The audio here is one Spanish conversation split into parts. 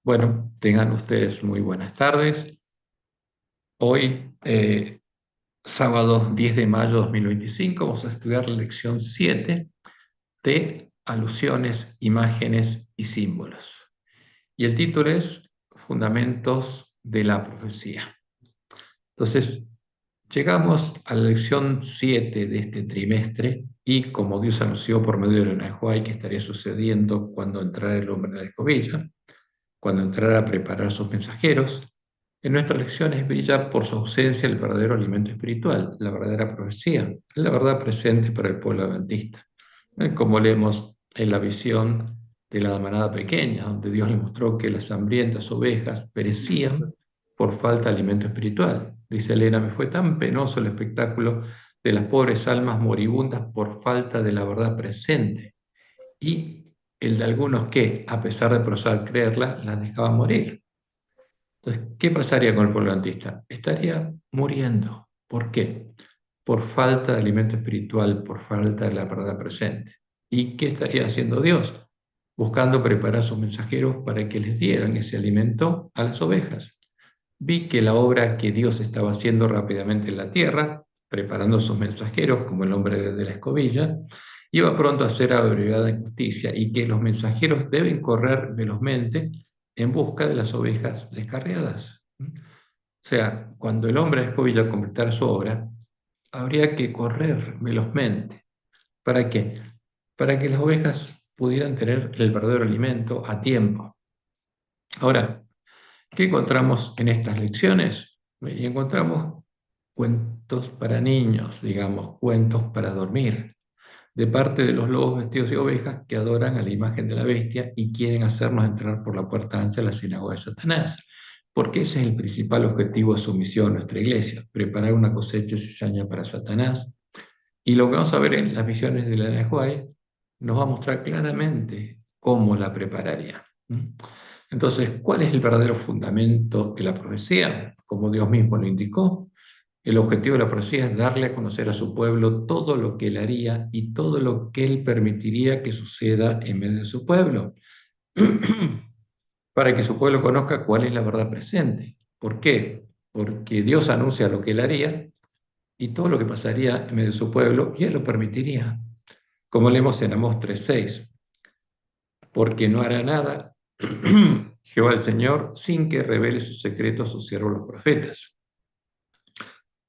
Bueno, tengan ustedes muy buenas tardes. Hoy, sábado 10 de mayo de 2025, vamos a estudiar la lección 7 de alusiones, imágenes y símbolos. Y el título es Fundamentos de la profecía. Entonces, llegamos a la lección 7 de este trimestre y como Dios anunció por medio de Elena White que estaría sucediendo cuando entrara el hombre en la escobilla, cuando entrara a preparar sus mensajeros, en nuestras lecciones brilla por su ausencia el verdadero alimento espiritual, la verdadera profecía, la verdad presente para el pueblo adventista. Como leemos en la visión de la manada pequeña, donde Dios le mostró que las hambrientas ovejas perecían por falta de alimento espiritual. Dice Elena, me fue tan penoso el espectáculo de las pobres almas moribundas por falta de la verdad presente y el de algunos que, a pesar de profesar creerla, las dejaban morir. Entonces, ¿qué pasaría con el pueblo adventista? Estaría muriendo. ¿Por qué? Por falta de alimento espiritual, por falta de la verdad presente. ¿Y qué estaría haciendo Dios? Buscando preparar a sus mensajeros para que les dieran ese alimento a las ovejas. Vi que la obra que Dios estaba haciendo rápidamente en la tierra, preparando a sus mensajeros, como el hombre de la escobilla, iba pronto a ser abreviada en justicia y que los mensajeros deben correr velozmente en busca de las ovejas descarriadas. O sea, cuando el hombre de la escobilla completara su obra, habría que correr velozmente. ¿Para qué? Para que las ovejas pudieran tener el verdadero alimento a tiempo. Ahora, ¿qué encontramos en estas lecciones? Y encontramos cuentos para niños, digamos, cuentos para dormir, de parte de los lobos vestidos de ovejas que adoran a la imagen de la bestia y quieren hacernos entrar por la puerta ancha a la sinagoga de Satanás. Porque ese es el principal objetivo de su misión en nuestra iglesia, preparar una cosecha cizaña para Satanás. Y lo que vamos a ver en las visiones de la White nos va a mostrar claramente cómo la prepararía. Entonces, ¿cuál es el verdadero fundamento de la profecía? Como Dios mismo lo indicó, el objetivo de la profecía es darle a conocer a su pueblo todo lo que él haría y todo lo que él permitiría que suceda en medio de su pueblo, para que su pueblo conozca cuál es la verdad presente. ¿Por qué? Porque Dios anuncia lo que él haría y todo lo que pasaría en medio de su pueblo, y él lo permitiría. Como leemos en Amós 3:6, porque no hará nada Jehová el Señor sin que revele sus secretos a sus siervos los profetas.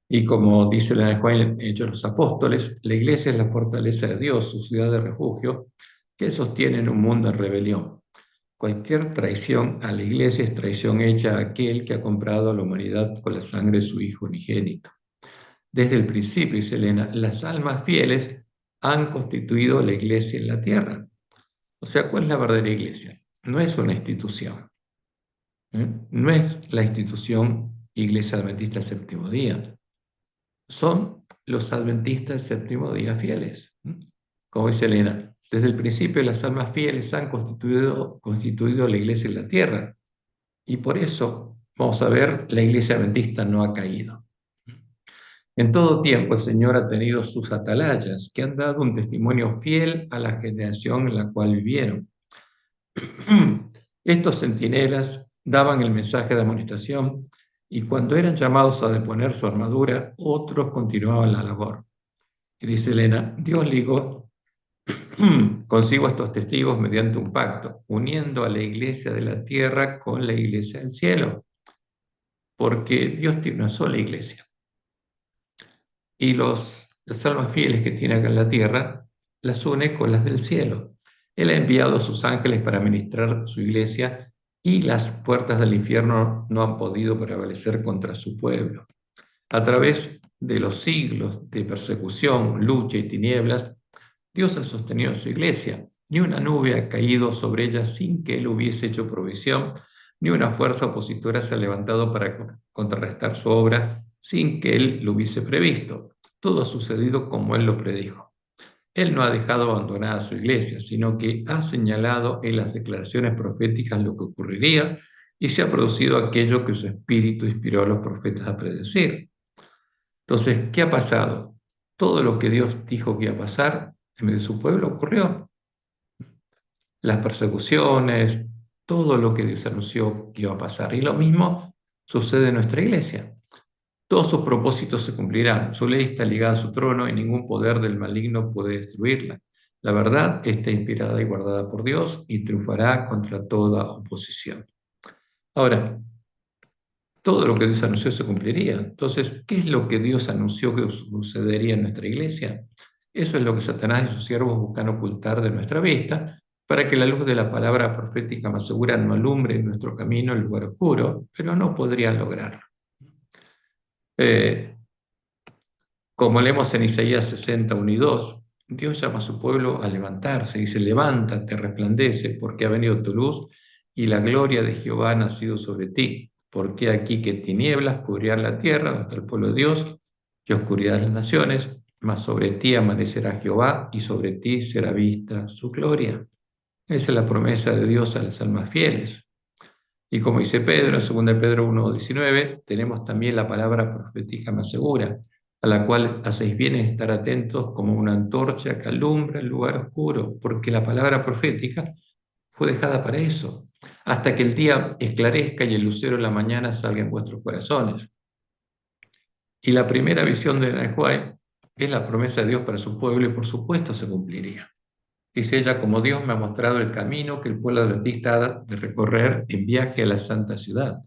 Y como dice la Juan en Hechos de los Apóstoles, la iglesia es la fortaleza de Dios, su ciudad de refugio, que sostiene en un mundo en rebelión. Cualquier traición a la iglesia es traición hecha a aquel que ha comprado a la humanidad con la sangre de su Hijo unigénito. Desde el principio, dice Elena, las almas fieles han constituido la iglesia en la tierra. O sea, ¿cuál es la verdadera iglesia? No es una institución. No es la institución Iglesia Adventista del Séptimo Día. Son los adventistas del Séptimo Día fieles. Como dice Elena, desde el principio las almas fieles han constituido la iglesia en la tierra. Y por eso, vamos a ver, la iglesia adventista no ha caído. En todo tiempo el Señor ha tenido sus atalayas, que han dado un testimonio fiel a la generación en la cual vivieron. Estos centinelas daban el mensaje de amonestación y cuando eran llamados a deponer su armadura, otros continuaban la labor. Y dice Elena, Dios ligó consigo a estos testigos mediante un pacto, uniendo a la iglesia de la tierra con la iglesia del cielo, porque Dios tiene una sola iglesia. Y las almas fieles que tiene acá en la tierra las une con las del cielo. Él ha enviado a sus ángeles para ministrar su iglesia y las puertas del infierno no han podido prevalecer contra su pueblo. A través de los siglos de persecución, lucha y tinieblas, Dios ha sostenido su iglesia. Ni una nube ha caído sobre ella sin que Él hubiese hecho provisión, ni una fuerza opositora se ha levantado para contrarrestar su obra sin que Él lo hubiese previsto. Todo ha sucedido como Él lo predijo. Él no ha dejado abandonada a su iglesia, sino que ha señalado en las declaraciones proféticas lo que ocurriría y se ha producido aquello que su espíritu inspiró a los profetas a predecir. Entonces, ¿qué ha pasado? Todo lo que Dios dijo que iba a pasar en medio de su pueblo ocurrió. Las persecuciones, todo lo que Dios anunció que iba a pasar. Y lo mismo sucede en nuestra iglesia. Todos sus propósitos se cumplirán. Su ley está ligada a su trono y ningún poder del maligno puede destruirla. La verdad está inspirada y guardada por Dios y triunfará contra toda oposición. Ahora, todo lo que Dios anunció se cumpliría. Entonces, ¿qué es lo que Dios anunció que sucedería en nuestra iglesia? Eso es lo que Satanás y sus siervos buscan ocultar de nuestra vista, para que la luz de la palabra profética más segura no alumbre en nuestro camino el lugar oscuro, pero no podrían lograrlo. Eh, Como leemos en Isaías 61 y 2, Dios llama a su pueblo a levantarse, dice: levántate, resplandece, porque ha venido tu luz y la gloria de Jehová ha nacido sobre ti. Porque aquí que tinieblas cubrirán la tierra, donde está el pueblo de Dios, y oscuridad de las naciones, mas sobre ti amanecerá Jehová y sobre ti será vista su gloria. Esa es la promesa de Dios a las almas fieles. Y como dice Pedro, en 2 Pedro 1:19, tenemos también la palabra profética más segura, a la cual hacéis bien en estar atentos como una antorcha que alumbra el lugar oscuro, porque la palabra profética fue dejada para eso, hasta que el día esclarezca y el lucero de la mañana salga en vuestros corazones. Y la primera visión de Ellen White es la promesa de Dios para su pueblo y por supuesto se cumpliría. Dice ella: como Dios me ha mostrado el camino que el pueblo adventista ha de recorrer en viaje a la santa ciudad.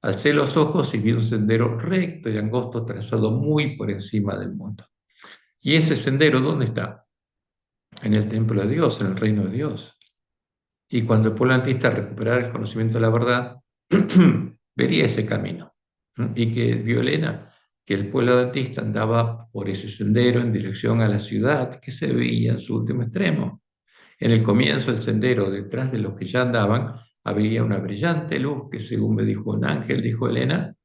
Alcé los ojos y vi un sendero recto y angosto trazado muy por encima del mundo. ¿Y ese sendero dónde está? En el templo de Dios, en el reino de Dios. Y cuando el pueblo adventista recuperara el conocimiento de la verdad, vería ese camino. Y que vio Elena que el pueblo adventista andaba por ese sendero en dirección a la ciudad que se veía en su último extremo. En el comienzo del sendero, detrás de los que ya andaban, había una brillante luz que, según me dijo un ángel, dijo Elena,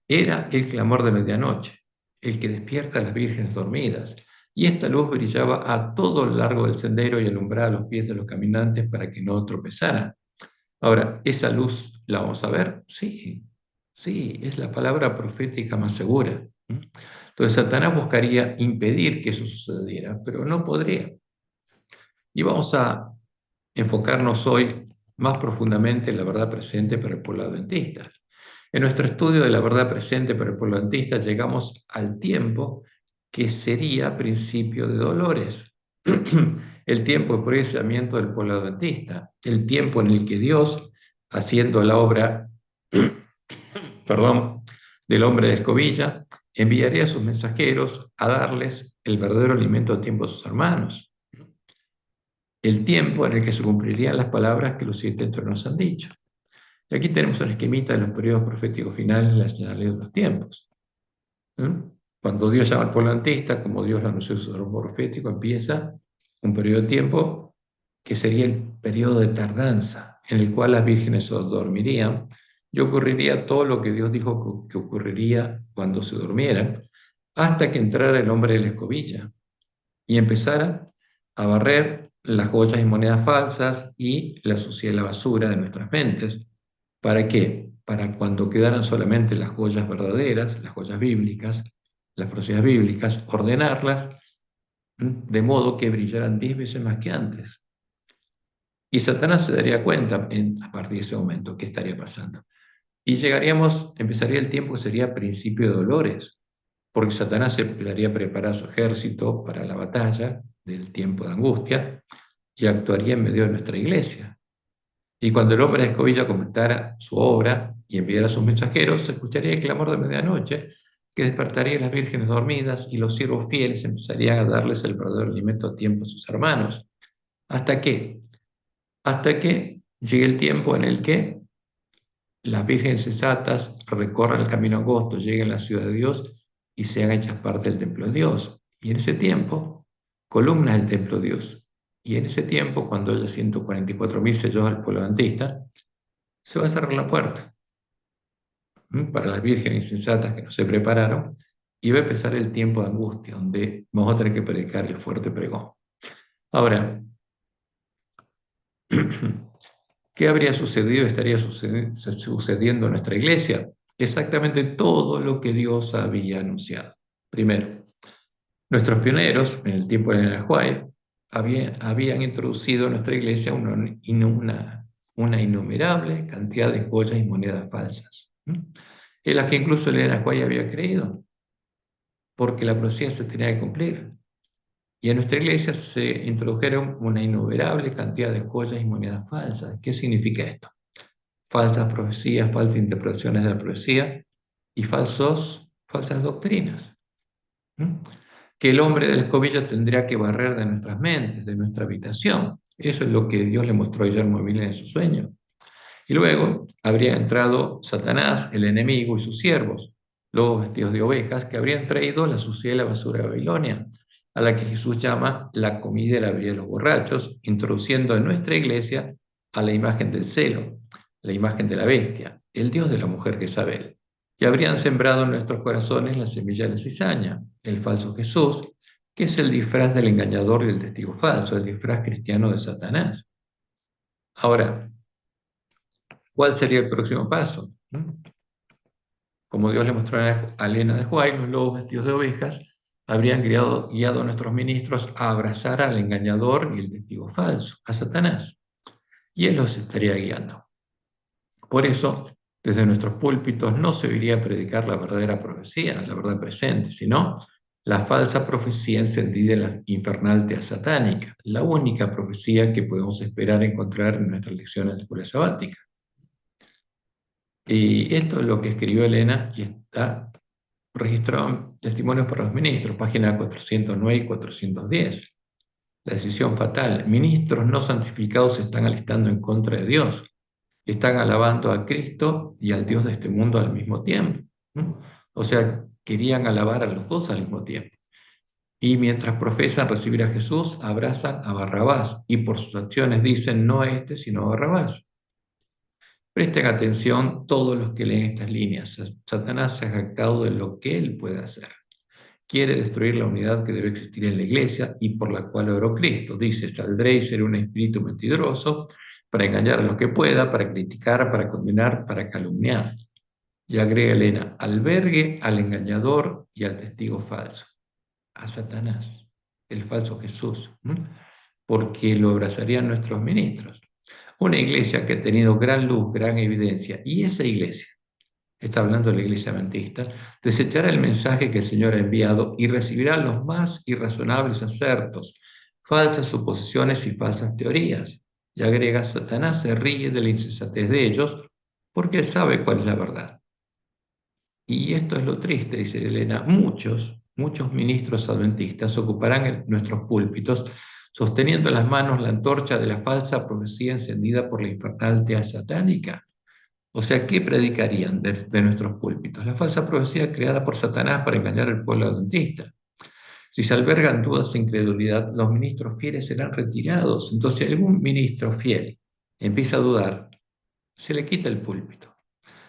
era el clamor de medianoche, el que despierta a las vírgenes dormidas. Y esta luz brillaba a todo lo largo del sendero y alumbraba los pies de los caminantes para que no tropezaran. Ahora, ¿esa luz la vamos a ver? Sí, sí, es la palabra profética más segura. Entonces, Satanás buscaría impedir que eso sucediera, pero no podría. Y vamos a enfocarnos hoy más profundamente en la verdad presente para el pueblo adventista. En nuestro estudio de la verdad presente para el pueblo adventista llegamos al tiempo que sería principio de dolores, el tiempo de procesamiento del pueblo adventista, el tiempo en el que Dios, haciendo la obra, perdón, del hombre de escobilla, enviaría a sus mensajeros a darles el verdadero alimento a tiempo a sus hermanos, el tiempo en el que se cumplirían las palabras que los 7 tronos han dicho. Y aquí tenemos un esquemita de los periodos proféticos finales, las señales de los tiempos. Cuando Dios llama al pueblo adventista, como Dios lo anunció en su sermón profético, empieza un periodo de tiempo que sería el periodo de tardanza, en el cual las vírgenes dormirían y ocurriría todo lo que Dios dijo que ocurriría cuando se durmieran, hasta que entrara el hombre de la escobilla y empezara a barrer las joyas y monedas falsas y la suciedad y la basura de nuestras mentes. ¿Para qué? Para cuando quedaran solamente las joyas verdaderas, las joyas bíblicas, las profecías bíblicas, ordenarlas de modo que brillaran 10 veces más que antes. Y Satanás se daría cuenta a partir de ese momento qué estaría pasando. Y empezaría el tiempo que sería principio de dolores, porque Satanás empezaría a preparar su ejército para la batalla del tiempo de angustia y actuaría en medio de nuestra iglesia. Y cuando el hombre de escobilla completara su obra y enviara a sus mensajeros, se escucharía el clamor de medianoche que despertaría a las vírgenes dormidas y los siervos fieles empezarían a darles el verdadero alimento a tiempo a sus hermanos. ¿Hasta qué? Hasta que llegue el tiempo en el que las vírgenes sensatas recorran el camino angosto, lleguen a la ciudad de Dios y sean hechas parte del templo de Dios. Y en ese tiempo, columnas del templo de Dios. Y en ese tiempo, cuando haya 144.000 sellos al pueblo adventista, se va a cerrar la puerta para las vírgenes insensatas que no se prepararon y va a empezar el tiempo de angustia, donde vamos a tener que predicar el fuerte pregón. Ahora, ¿qué habría sucedido? Estaría sucediendo en nuestra iglesia exactamente todo lo que Dios había anunciado. Primero, nuestros pioneros, en el tiempo de Elena White, habían introducido en nuestra iglesia una una innumerable cantidad de joyas y monedas falsas, en las que incluso Elena White había creído, porque la profecía se tenía que cumplir. Y en nuestra iglesia se introdujeron una innumerable cantidad de joyas y monedas falsas. ¿Qué significa esto? Falsas profecías, falsas interpretaciones de la profecía y falsas doctrinas. ¿Mm? Que el hombre de la escobilla tendría que barrer de nuestras mentes, de nuestra habitación. Eso es lo que Dios le mostró a Guillermo Miller en su sueño. Y luego habría entrado Satanás, el enemigo, y sus siervos, lobos vestidos de ovejas, que habrían traído la suciedad y la basura de Babilonia, a la que Jesús llama la comida y la bebida de los borrachos, introduciendo en nuestra iglesia a la imagen del celo, la imagen de la bestia, el dios de la mujer Jezabel. Y habrían sembrado en nuestros corazones la semilla de la cizaña, el falso Jesús, que es el disfraz del engañador y del testigo falso, el disfraz cristiano de Satanás. Ahora, ¿cuál sería el próximo paso? Como Dios le mostró a Elena de White, los lobos vestidos de ovejas habrían guiado a nuestros ministros a abrazar al engañador y el testigo falso, a Satanás. Y él los estaría guiando. Por eso, desde nuestros púlpitos no se oiría predicar la verdadera profecía, la verdad presente, sino la falsa profecía encendida en la infernal tea satánica, la única profecía que podemos esperar encontrar en nuestras lecciones de escuela sabática. Y esto es lo que escribió Elena y está registrado en Testimonios para los Ministros, página 409 y 410. La decisión fatal. Ministros no santificados se están alistando en contra de Dios. Están alabando a Cristo y al Dios de este mundo al mismo tiempo, ¿no? O sea, querían alabar a los dos al mismo tiempo. Y mientras profesan recibir a Jesús, abrazan a Barrabás y por sus acciones dicen no a este, sino a Barrabás. Presten atención todos los que leen estas líneas. Satanás se ha jactado de lo que él puede hacer. Quiere destruir la unidad que debe existir en la iglesia y por la cual oró Cristo. Dice, saldré y seré un espíritu mentiroso para engañar a los que pueda, para criticar, para condenar, para calumniar. Y agrega Elena, albergue al engañador y al testigo falso, a Satanás, el falso Jesús, porque lo abrazarían nuestros ministros. Una iglesia que ha tenido gran luz, gran evidencia, y esa iglesia, está hablando de la iglesia adventista, desechará el mensaje que el Señor ha enviado y recibirá los más irrazonables acertos, falsas suposiciones y falsas teorías. Y agrega, Satanás se ríe de la insensatez de ellos porque él sabe cuál es la verdad. Y esto es lo triste, dice Elena, muchos ministros adventistas ocuparán nuestros púlpitos sosteniendo en las manos la antorcha de la falsa profecía encendida por la infernal tea satánica. O sea, ¿qué predicarían de nuestros púlpitos? La falsa profecía creada por Satanás para engañar al pueblo adventista. Si se albergan dudas e incredulidad, los ministros fieles serán retirados. Entonces, si algún ministro fiel empieza a dudar, se le quita el púlpito.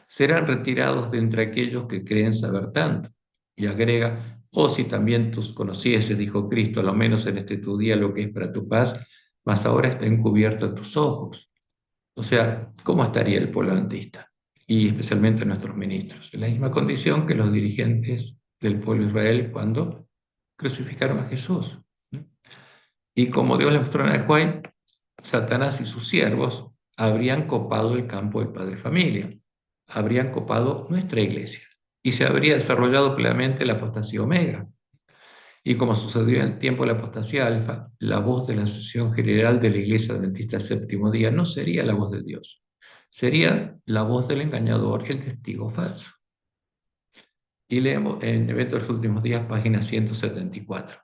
Serán retirados de entre aquellos que creen saber tanto. Y agrega, oh, si también tus conocieses, dijo Cristo, a lo menos en este tu día lo que es para tu paz, mas ahora está encubierto a tus ojos. O sea, ¿cómo estaría el pueblo adventista? Y especialmente nuestros ministros. En la misma condición que los dirigentes del pueblo de Israel cuando crucificaron a Jesús. Y como Dios le mostró en el Juan, Satanás y sus siervos habrían copado el campo del padre familia, habrían copado nuestra iglesia y se habría desarrollado plenamente la apostasía omega. Y como sucedió en el tiempo de la apostasía alfa, la voz de la Asociación General de la Iglesia Adventista del Séptimo Día no sería la voz de Dios, sería la voz del engañador y el testigo falso. Y leemos en Eventos de los Últimos Días, página 174.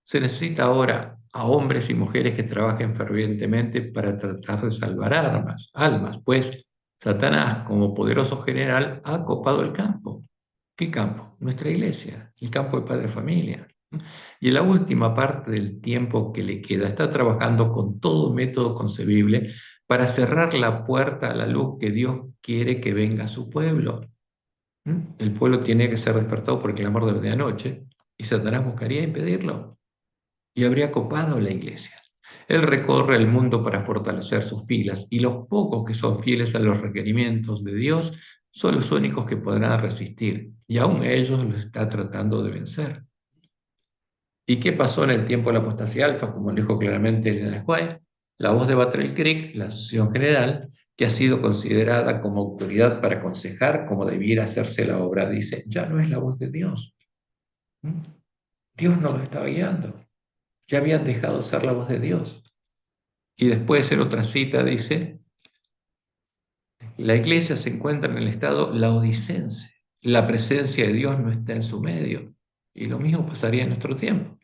Se necesita ahora a hombres y mujeres que trabajen fervientemente para tratar de salvar almas, pues Satanás, como poderoso general, ha copado el campo. ¿Qué campo? Nuestra iglesia, el campo de padre familia. Y en la última parte del tiempo que le queda, está trabajando con todo método concebible para cerrar la puerta a la luz que Dios quiere que venga a su pueblo. El pueblo tiene que ser despertado por el clamor de la medianoche y Satanás buscaría impedirlo y habría copado la iglesia. Él recorre el mundo para fortalecer sus filas y los pocos que son fieles a los requerimientos de Dios son los únicos que podrán resistir y aún ellos los está tratando de vencer. ¿Y qué pasó en el tiempo de la apostasía alfa? Como dijo claramente Elena White, la voz de Battle Creek, la Asociación General, que ha sido considerada como autoridad para aconsejar cómo debiera hacerse la obra, dice, ya no es la voz de Dios. ¿Mm? Dios no lo estaba guiando. Ya habían dejado de ser la voz de Dios. Y después en otra cita dice, la iglesia se encuentra en el estado laodicense. La presencia de Dios no está en su medio. Y lo mismo pasaría en nuestro tiempo.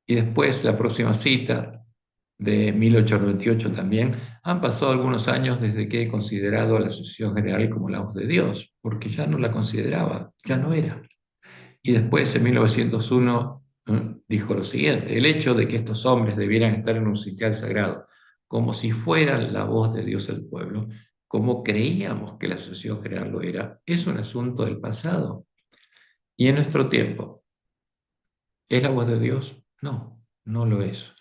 Y después la próxima cita de 1898 también, han pasado algunos años desde que he considerado a la Asociación General como la voz de Dios, porque ya no la consideraba, ya no era. Y después, en 1901, dijo lo siguiente, el hecho de que estos hombres debieran estar en un sitial sagrado, como si fueran la voz de Dios al pueblo, como creíamos que la Asociación General lo era, es un asunto del pasado. Y en nuestro tiempo, ¿es la voz de Dios? No, no lo es.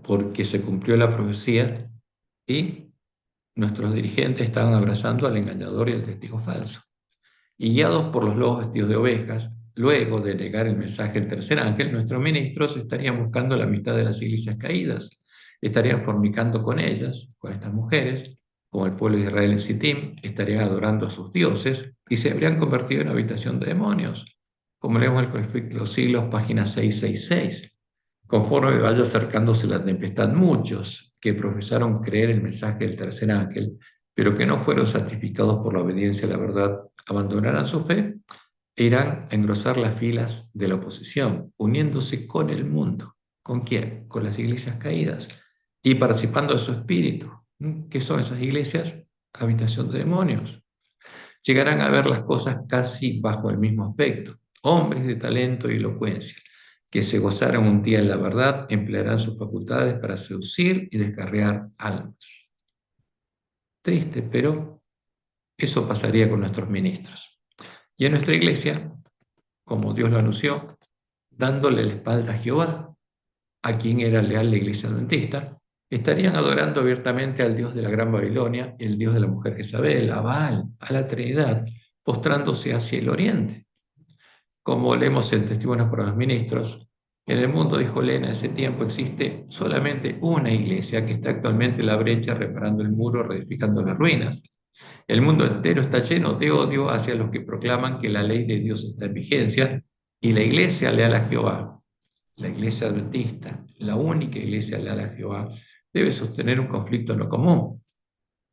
Porque se cumplió la profecía y nuestros dirigentes estaban abrazando al engañador y al testigo falso. Y guiados por los lobos vestidos de ovejas, luego de negar el mensaje del tercer ángel, nuestros ministros estarían buscando la amistad de las iglesias caídas, estarían fornicando con ellas, con estas mujeres, como el pueblo de Israel en Sittim, estarían adorando a sus dioses y se habrían convertido en habitación de demonios, como leemos en el conflicto de los siglos, página 666. Conforme vaya acercándose la tempestad, muchos que profesaron creer el mensaje del tercer ángel, pero que no fueron santificados por la obediencia a la verdad, abandonarán su fe e irán a engrosar las filas de la oposición, uniéndose con el mundo. ¿Con quién? Con las iglesias caídas y participando de su espíritu. ¿Qué son esas iglesias? Habitación de demonios. Llegarán a ver las cosas casi bajo el mismo aspecto. Hombres de talento y elocuencia, que se gozaron un día en la verdad, emplearán sus facultades para seducir y descarriar almas. Triste, pero eso pasaría con nuestros ministros. Y en nuestra iglesia, como Dios lo anunció, dándole la espalda a Jehová, a quien era leal la iglesia adventista, estarían adorando abiertamente al Dios de la Gran Babilonia, el Dios de la mujer Jezabel, a Baal, a la Trinidad, postrándose hacia el oriente. Como leemos en Testimonios para los Ministros, en el mundo, dijo Lena, en ese tiempo existe solamente una iglesia que está actualmente en la brecha reparando el muro, reedificando las ruinas. El mundo entero está lleno de odio hacia los que proclaman que la ley de Dios está en vigencia y la iglesia leal a Jehová, la iglesia adventista, la única iglesia leal a Jehová, debe sostener un conflicto en lo común.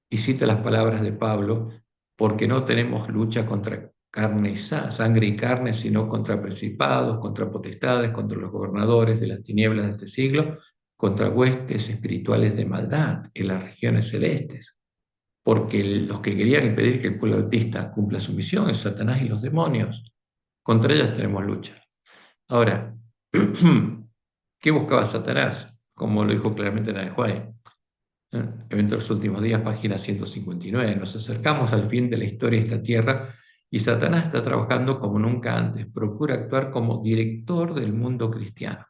Y cita las palabras de Pablo, porque no tenemos lucha contra carne y sangre y carne, sino contra principados, contra potestades, contra los gobernadores de las tinieblas de este siglo, contra huestes espirituales de maldad en las regiones celestes. Porque los que querían impedir que el pueblo adventista cumpla su misión es Satanás y los demonios. Contra ellas tenemos lucha. Ahora, ¿qué buscaba Satanás? Como lo dijo claramente Nadie Juárez. Evento de los últimos días, página 159. Nos acercamos al fin de la historia de esta tierra y Satanás está trabajando como nunca antes. Procura actuar como director del mundo cristiano.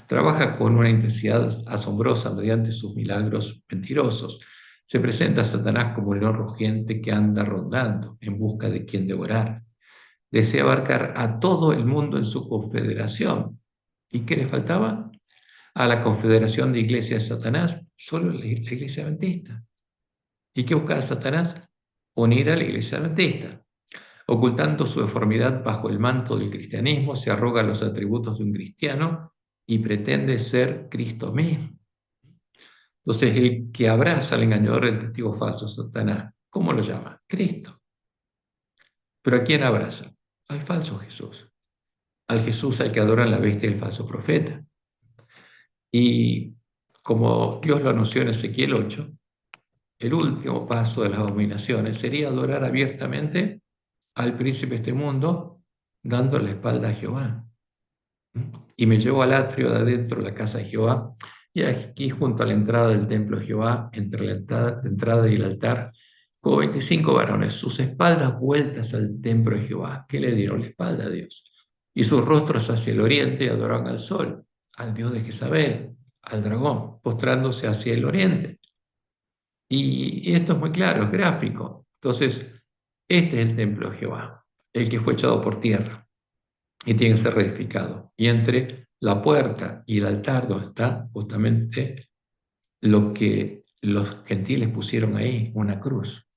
Trabaja con una intensidad asombrosa mediante sus milagros mentirosos. Se presenta a Satanás como un león rugiente que anda rondando en busca de quien devorar. Desea abarcar a todo el mundo en su confederación. ¿Y qué le faltaba? A la confederación de iglesias de Satanás, solo la iglesia adventista. ¿Y qué buscaba Satanás? Unir a la iglesia adventista. Ocultando su deformidad bajo el manto del cristianismo, se arroga los atributos de un cristiano y pretende ser Cristo mismo. Entonces, el que abraza al engañador del testigo falso, Satanás, ¿cómo lo llama? Cristo. ¿Pero a quién abraza? Al falso Jesús. Al Jesús al que adoran la bestia del falso profeta. Y como Dios lo anunció en Ezequiel 8, el último paso de las abominaciones sería adorar abiertamente al príncipe de este mundo, dando la espalda a Jehová. Y me llevó al atrio de adentro de la casa de Jehová, y aquí junto a la entrada del templo de Jehová, entre la entrada y el altar, como 25 varones, sus espaldas vueltas al templo de Jehová, que le dieron la espalda a Dios, y sus rostros hacia el oriente adoraban al sol, al dios de Jezabel, al dragón, postrándose hacia el oriente. Y esto es muy claro, es gráfico. Entonces, este es el templo de Jehová, el que fue echado por tierra y tiene que ser reedificado. Y entre la puerta y el altar donde está justamente lo que los gentiles pusieron ahí una cruz.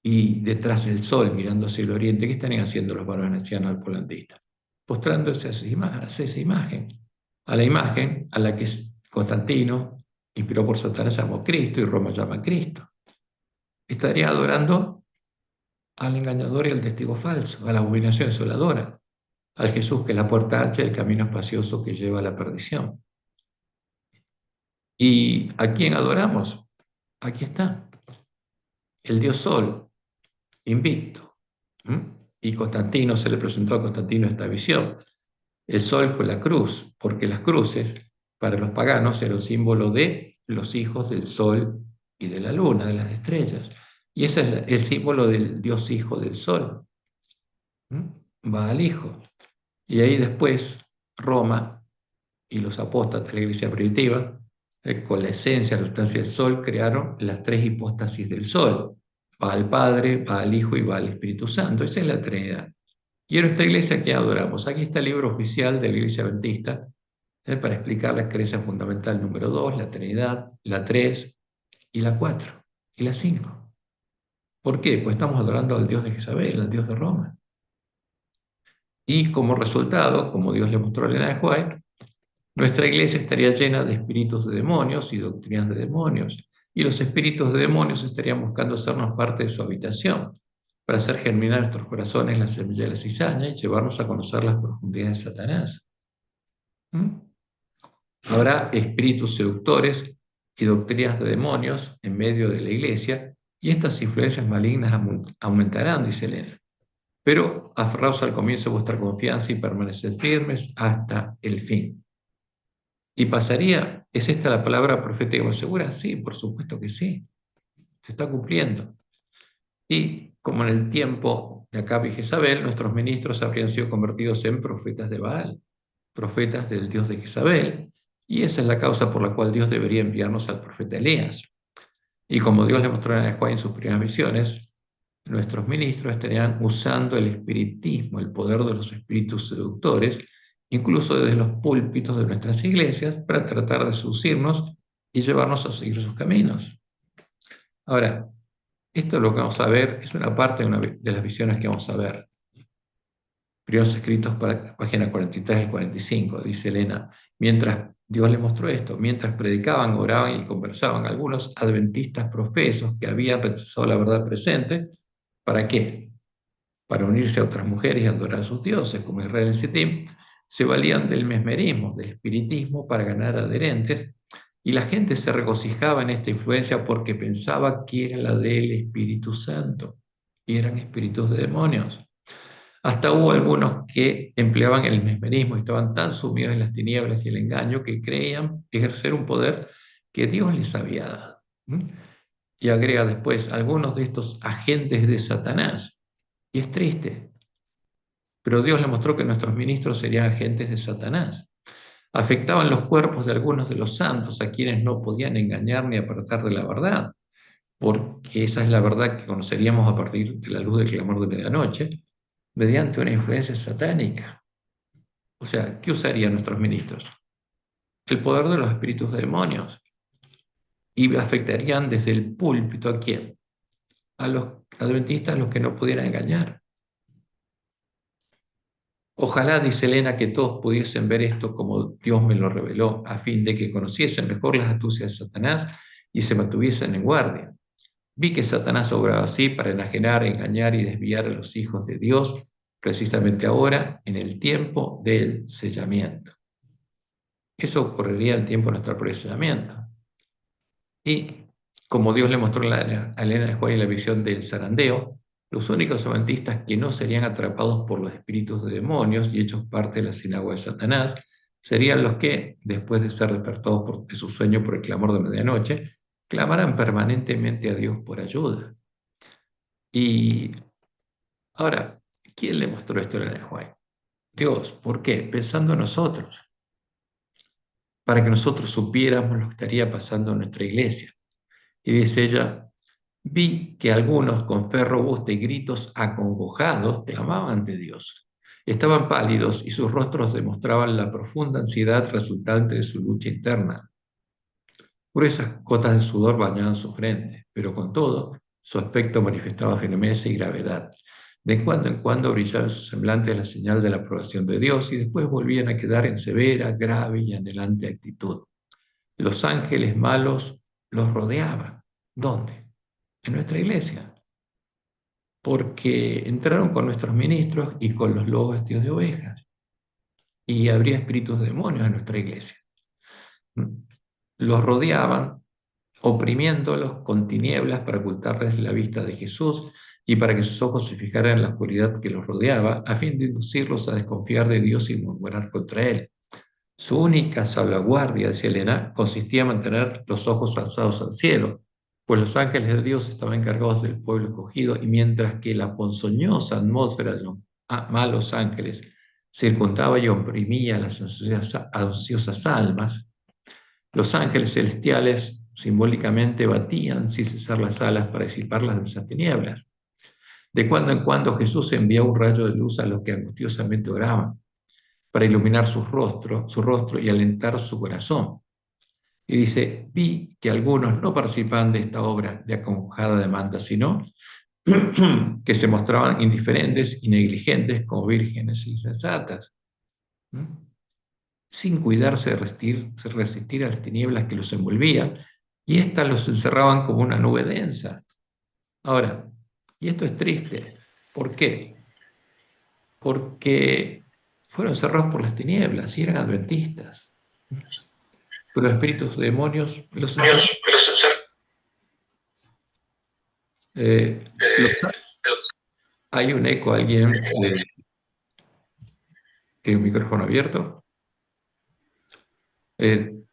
Y detrás del sol, mirando hacia el oriente, ¿qué estarían haciendo los varones ancianos al polantista? Postrándose hacia esa imagen, a la imagen a la que Constantino, inspirado por Satanás, llamó Cristo y Roma llama Cristo. Estaría adorando al engañador y al testigo falso, a la abominación desoladora, al Jesús que es la puerta ancha y el camino espacioso que lleva a la perdición. ¿Y a quién adoramos? Aquí está, el Dios Sol, invicto. ¿Mm? Y Constantino, se le presentó a Constantino esta visión. El sol con la cruz, porque las cruces para los paganos eran un símbolo de los hijos del sol y de la luna, de las estrellas. Y ese es el símbolo del Dios hijo del sol. Va al hijo. Y ahí después Roma y los apóstatas de la iglesia primitiva, con la esencia, la sustancia del sol, crearon las tres hipóstasis del sol. Va al Padre, va al Hijo y va al Espíritu Santo. Esa es la Trinidad. Y en nuestra iglesia, ¿qué adoramos? Aquí está el libro oficial de la Iglesia Adventista, para explicar la creencia fundamental número 2, la Trinidad, la 3 y la 4 y la 5. ¿Por qué? Pues estamos adorando al Dios de Jezabel, al Dios de Roma. Y como resultado, como Dios le mostró a Elena de White, nuestra iglesia estaría llena de espíritus de demonios y doctrinas de demonios. Y los espíritus de demonios estarían buscando hacernos parte de su habitación, para hacer germinar en nuestros corazones la semilla de la cizaña y llevarnos a conocer las profundidades de Satanás. ¿Mm? Habrá espíritus seductores y doctrinas de demonios en medio de la iglesia, y estas influencias malignas aumentarán, dice Elena. Pero aferraos al comienzo de vuestra confianza y permaneced firmes hasta el fin. ¿Y pasaría? ¿Es esta la palabra profética más segura? Sí, por supuesto que sí. Se está cumpliendo. Y como en el tiempo de Acab y Jezabel, nuestros ministros habrían sido convertidos en profetas de Baal, profetas del Dios de Jezabel, y esa es la causa por la cual Dios debería enviarnos al profeta Elías. Y como Dios le mostró a Juan en sus primeras visiones, nuestros ministros estarían usando el espiritismo, el poder de los espíritus seductores, incluso desde los púlpitos de nuestras iglesias, para tratar de seducirnos y llevarnos a seguir sus caminos. Ahora, esto es lo que vamos a ver, es una parte de las visiones que vamos a ver. Primeros escritos para página 43 y 45, dice Elena, mientras Dios le mostró esto, mientras predicaban, oraban y conversaban algunos adventistas profesos que habían rechazado la verdad presente, ¿para qué? Para unirse a otras mujeres y adorar a sus dioses, como Israel en Sittim, se valían del mesmerismo, del espiritismo para ganar adherentes, y la gente se regocijaba en esta influencia porque pensaba que era la del Espíritu Santo, y eran espíritus de demonios. Hasta hubo algunos que empleaban el mesmerismo y estaban tan sumidos en las tinieblas y el engaño que creían ejercer un poder que Dios les había dado. Y agrega después, algunos de estos agentes de Satanás. Y es triste, pero Dios le mostró que nuestros ministros serían agentes de Satanás. Afectaban los cuerpos de algunos de los santos a quienes no podían engañar ni apartar de la verdad, porque esa es la verdad que conoceríamos a partir de la luz del clamor de medianoche, mediante una influencia satánica. O sea, ¿qué usarían nuestros ministros? El poder de los espíritus de demonios. Y afectarían desde el púlpito ¿a quién? A los adventistas, los que no pudieran engañar. Ojalá, dice Elena, que todos pudiesen ver esto como Dios me lo reveló, a fin de que conociesen mejor las astucias de Satanás y se mantuviesen en guardia. Vi que Satanás obraba así para enajenar, engañar y desviar a los hijos de Dios, precisamente ahora, en el tiempo del sellamiento. Eso ocurriría en el tiempo de nuestro presionamiento. Y como Dios le mostró a Elena de White la visión del zarandeo, los únicos adventistas que no serían atrapados por los espíritus de demonios y hechos parte de la sinagoga de Satanás serían los que, después de ser despertados de su sueño por el clamor de medianoche, clamaran permanentemente a Dios por ayuda. Y ahora, ¿quién le mostró esto a Elena de White? Dios. ¿Por qué? Pensando en nosotros, para que nosotros supiéramos lo que estaría pasando en nuestra iglesia. Y dice ella, vi que algunos con fe robusta y gritos acongojados clamaban ante Dios. Estaban pálidos y sus rostros demostraban la profunda ansiedad resultante de su lucha interna. Gruesas gotas de sudor bañaban su frente, pero con todo, su aspecto manifestaba firmeza y gravedad. De cuando en cuando brillaba en su semblante la señal de la aprobación de Dios y después volvían a quedar en severa, grave y anhelante actitud. Los ángeles malos los rodeaban. ¿Dónde? En nuestra iglesia. Porque entraron con nuestros ministros y con los lobos vestidos de ovejas. Y habría espíritus de demonios en nuestra iglesia. Los rodeaban, oprimiéndolos con tinieblas para ocultarles la vista de Jesús y para que sus ojos se fijaran en la oscuridad que los rodeaba, a fin de inducirlos a desconfiar de Dios y murmurar contra Él. Su única salvaguardia, decía Elena, consistía en mantener los ojos alzados al cielo, pues los ángeles de Dios estaban encargados del pueblo escogido, y mientras que la ponzoñosa atmósfera de los malos ángeles circundaba y oprimía las ansiosas almas, los ángeles celestiales simbólicamente batían sin cesar las alas para disiparlas de esas tinieblas. De cuando en cuando Jesús enviaba un rayo de luz a los que angustiosamente oraban, para iluminar su rostro y alentar su corazón. Y dice, vi que algunos no participaban de esta obra de acongojada demanda, sino que se mostraban indiferentes y negligentes como vírgenes insensatas, sin cuidarse de resistir a las tinieblas que los envolvían, y éstas los encerraban como una nube densa. Ahora, y esto es triste, ¿por qué? Porque fueron cerrados por las tinieblas y eran adventistas. Pero los espíritus de demonios los encerraron. Eh, los- hay un eco, alguien tiene un micrófono abierto.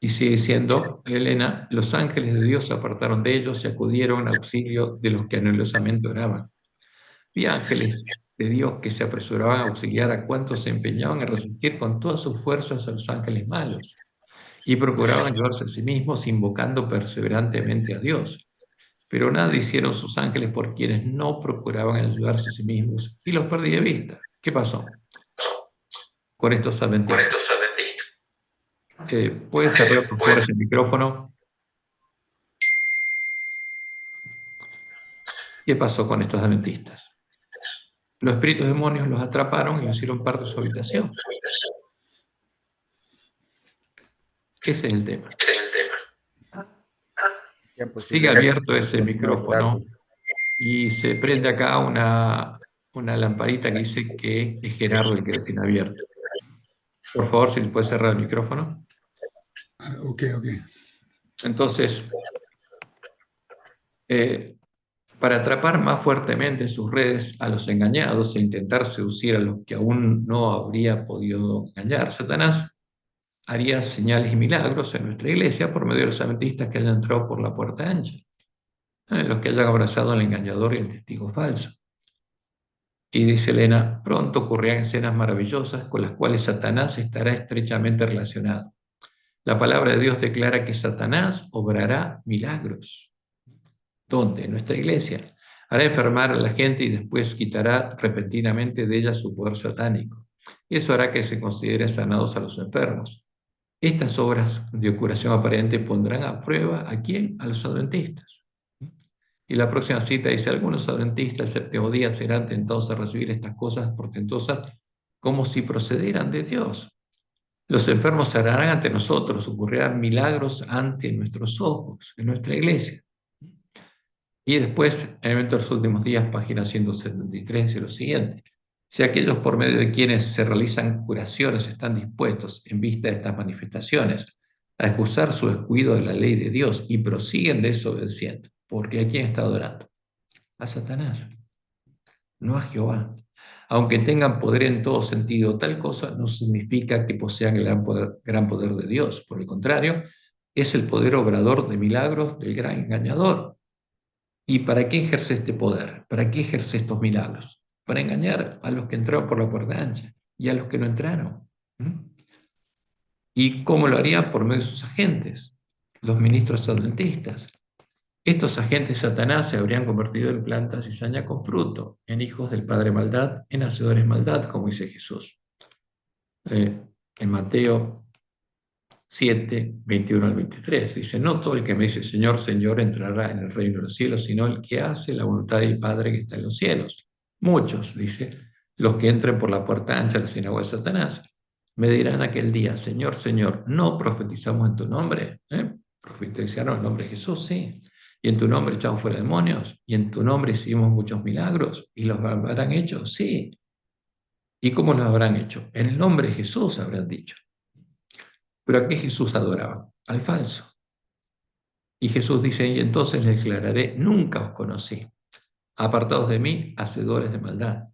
Y sigue diciendo, Elena, los ángeles de Dios se apartaron de ellos y acudieron a auxilio de los que anhelosamente oraban. Vi ángeles de Dios que se apresuraban a auxiliar a cuantos se empeñaban en resistir con todas sus fuerzas a los ángeles malos y procuraban ayudarse a sí mismos invocando perseverantemente a Dios. Pero nada hicieron sus ángeles por quienes no procuraban ayudarse a sí mismos y los perdí de vista. ¿Qué pasó con estos adventistas? ¿Puedes cerrar por favor ese micrófono? ¿Qué pasó con estos adventistas? Los espíritus demonios los atraparon y los hicieron parte de su habitación. Ese es el tema. Sigue abierto ese micrófono y se prende acá una lamparita que dice que es Gerardo el que lo tiene abierto. Por favor, si le puede cerrar el micrófono. Ok. Entonces, para atrapar más fuertemente sus redes a los engañados e intentar seducir a los que aún no habría podido engañar, Satanás haría señales y milagros en nuestra iglesia por medio de los adventistas que hayan entrado por la puerta ancha, los que hayan abrazado al engañador y al testigo falso. Y dice Elena, pronto ocurrirán escenas maravillosas con las cuales Satanás estará estrechamente relacionado. La palabra de Dios declara que Satanás obrará milagros. ¿Dónde? En nuestra iglesia. Hará enfermar a la gente y después quitará repentinamente de ella su poder satánico. Eso hará que se considere sanados a los enfermos. Estas obras de curación aparente pondrán a prueba ¿a quién? A los adventistas. Y la próxima cita dice, algunos adventistas el séptimo día serán tentados a recibir estas cosas portentosas como si procedieran de Dios. Los enfermos se harán ante nosotros, ocurrirán milagros ante nuestros ojos, en nuestra iglesia. Y después, en el evento de los últimos días, página 173, dice lo siguiente. Si aquellos por medio de quienes se realizan curaciones están dispuestos, en vista de estas manifestaciones, a excusar su descuido de la ley de Dios y prosiguen desobedeciendo, porque ¿a quién está adorando? A Satanás, no a Jehová. Aunque tengan poder en todo sentido, tal cosa no significa que posean el gran poder de Dios. Por el contrario, es el poder obrador de milagros del gran engañador. ¿Y para qué ejerce este poder? ¿Para qué ejerce estos milagros? Para engañar a los que entraron por la puerta ancha y a los que no entraron. ¿Y cómo lo haría? Por medio de sus agentes, los ministros adventistas. Estos agentes de Satanás se habrían convertido en plantas y cizaña con fruto, en hijos del Padre maldad, en hacedores maldad, como dice Jesús. En Mateo 7, 21 al 23. Dice, no todo el que me dice Señor, Señor entrará en el reino de los cielos, sino el que hace la voluntad del Padre que está en los cielos. Muchos, dice, los que entren por la puerta ancha de la sinagoga de Satanás, me dirán aquel día, Señor, Señor, ¿no profetizamos en tu nombre? ¿Profetizaron en el nombre de Jesús? Sí. ¿Y en tu nombre echamos fuera demonios? ¿Y en tu nombre hicimos muchos milagros? ¿Y los habrán hecho? Sí. ¿Y cómo los habrán hecho? En el nombre de Jesús habrán dicho. ¿Pero a qué Jesús adoraba? Al falso. Y Jesús dice, y entonces les declararé, nunca os conocí. Apartados de mí, hacedores de maldad.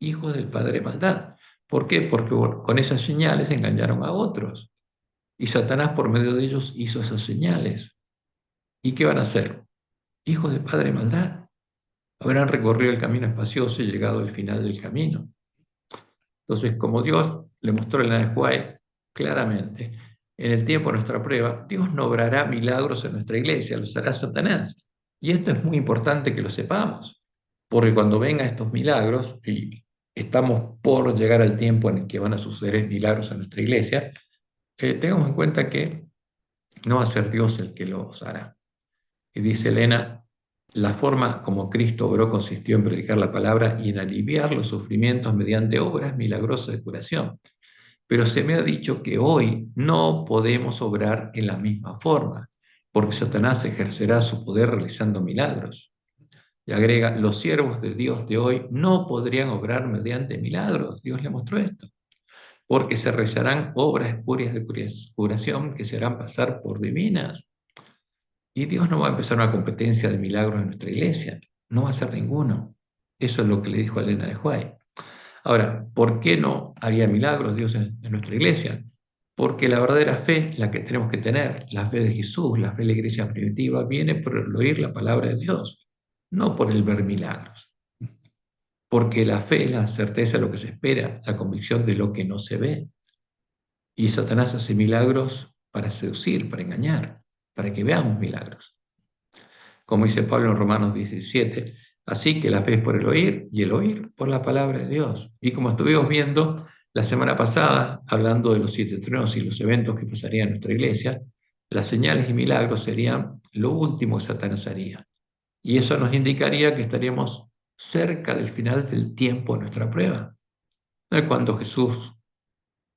Hijos del Padre de maldad. ¿Por qué? Porque con esas señales engañaron a otros. Y Satanás por medio de ellos hizo esas señales. ¿Y qué van a hacer? Hijos del Padre de maldad. Habrán recorrido el camino espacioso y llegado al final del camino. Entonces, como Dios le mostró en la de Juárez claramente, en el tiempo de nuestra prueba, Dios no obrará milagros en nuestra iglesia, los hará Satanás. Y esto es muy importante que lo sepamos, porque cuando vengan estos milagros, y estamos por llegar al tiempo en el que van a suceder milagros en nuestra iglesia, tengamos en cuenta que no va a ser Dios el que los hará. Y dice Elena, la forma como Cristo obró consistió en predicar la palabra y en aliviar los sufrimientos mediante obras milagrosas de curación. Pero se me ha dicho que hoy no podemos obrar en la misma forma, porque Satanás ejercerá su poder realizando milagros. Y agrega, los siervos de Dios de hoy no podrían obrar mediante milagros. Dios le mostró esto, porque se realizarán obras espurias de curación que se harán pasar por divinas. Y Dios no va a empezar una competencia de milagros en nuestra iglesia, no va a ser ninguno. Eso es lo que le dijo a Elena de White. Ahora, ¿por qué no haría milagros Dios en nuestra iglesia? Porque la verdadera fe, la que tenemos que tener, la fe de Jesús, la fe de la iglesia primitiva, viene por el oír la palabra de Dios, no por el ver milagros. Porque la fe es la certeza de lo que se espera, la convicción de lo que no se ve. Y Satanás hace milagros para seducir, para engañar, para que veamos milagros. Como dice Pablo en Romanos 17, así que la fe es por el oír y el oír por la palabra de Dios. Y como estuvimos viendo la semana pasada, hablando de los 7 truenos y los eventos que pasarían en nuestra iglesia, las señales y milagros serían lo último que Satanás haría. Y eso nos indicaría que estaríamos cerca del final del tiempo de nuestra prueba. No es cuando Jesús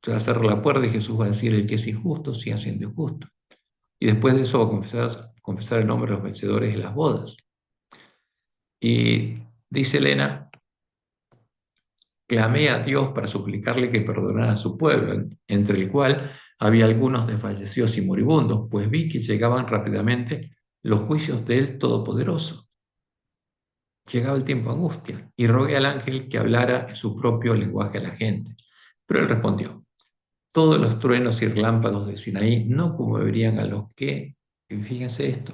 se va a cerrar la puerta y Jesús va a decir el que es injusto, siga siendo injusto. Y después de eso va a confesar el nombre de los vencedores de las bodas. Y dice Elena, clamé a Dios para suplicarle que perdonara a su pueblo, entre el cual había algunos desfallecidos y moribundos, pues vi que llegaban rápidamente los juicios del Todopoderoso. Llegaba el tiempo de angustia, y rogué al ángel que hablara en su propio lenguaje a la gente. Pero él respondió, todos los truenos y relámpagos de Sinaí no conmoverían a los que, y fíjense esto,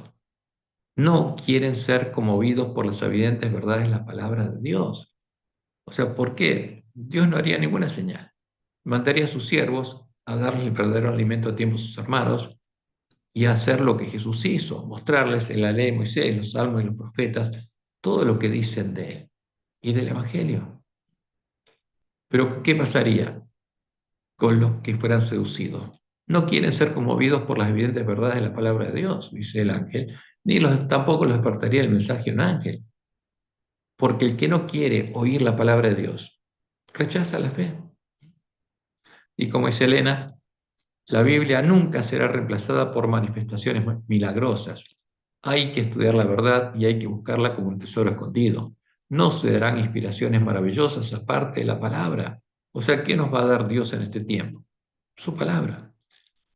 no quieren ser conmovidos por las evidentes verdades de las palabras de Dios. O sea, ¿por qué? Dios no haría ninguna señal. Mandaría a sus siervos a darles el verdadero alimento a tiempo a sus hermanos y a hacer lo que Jesús hizo, mostrarles en la ley de Moisés, los salmos y los profetas, todo lo que dicen de él y del Evangelio. Pero, ¿qué pasaría con los que fueran seducidos? No quieren ser conmovidos por las evidentes verdades de la palabra de Dios, dice el ángel, ni tampoco los despertaría el mensaje de un ángel. Porque el que no quiere oír la palabra de Dios, rechaza la fe. Y como dice Elena, la Biblia nunca será reemplazada por manifestaciones milagrosas. Hay que estudiar la verdad y hay que buscarla como un tesoro escondido. No se darán inspiraciones maravillosas aparte de la palabra. O sea, ¿qué nos va a dar Dios en este tiempo? Su palabra.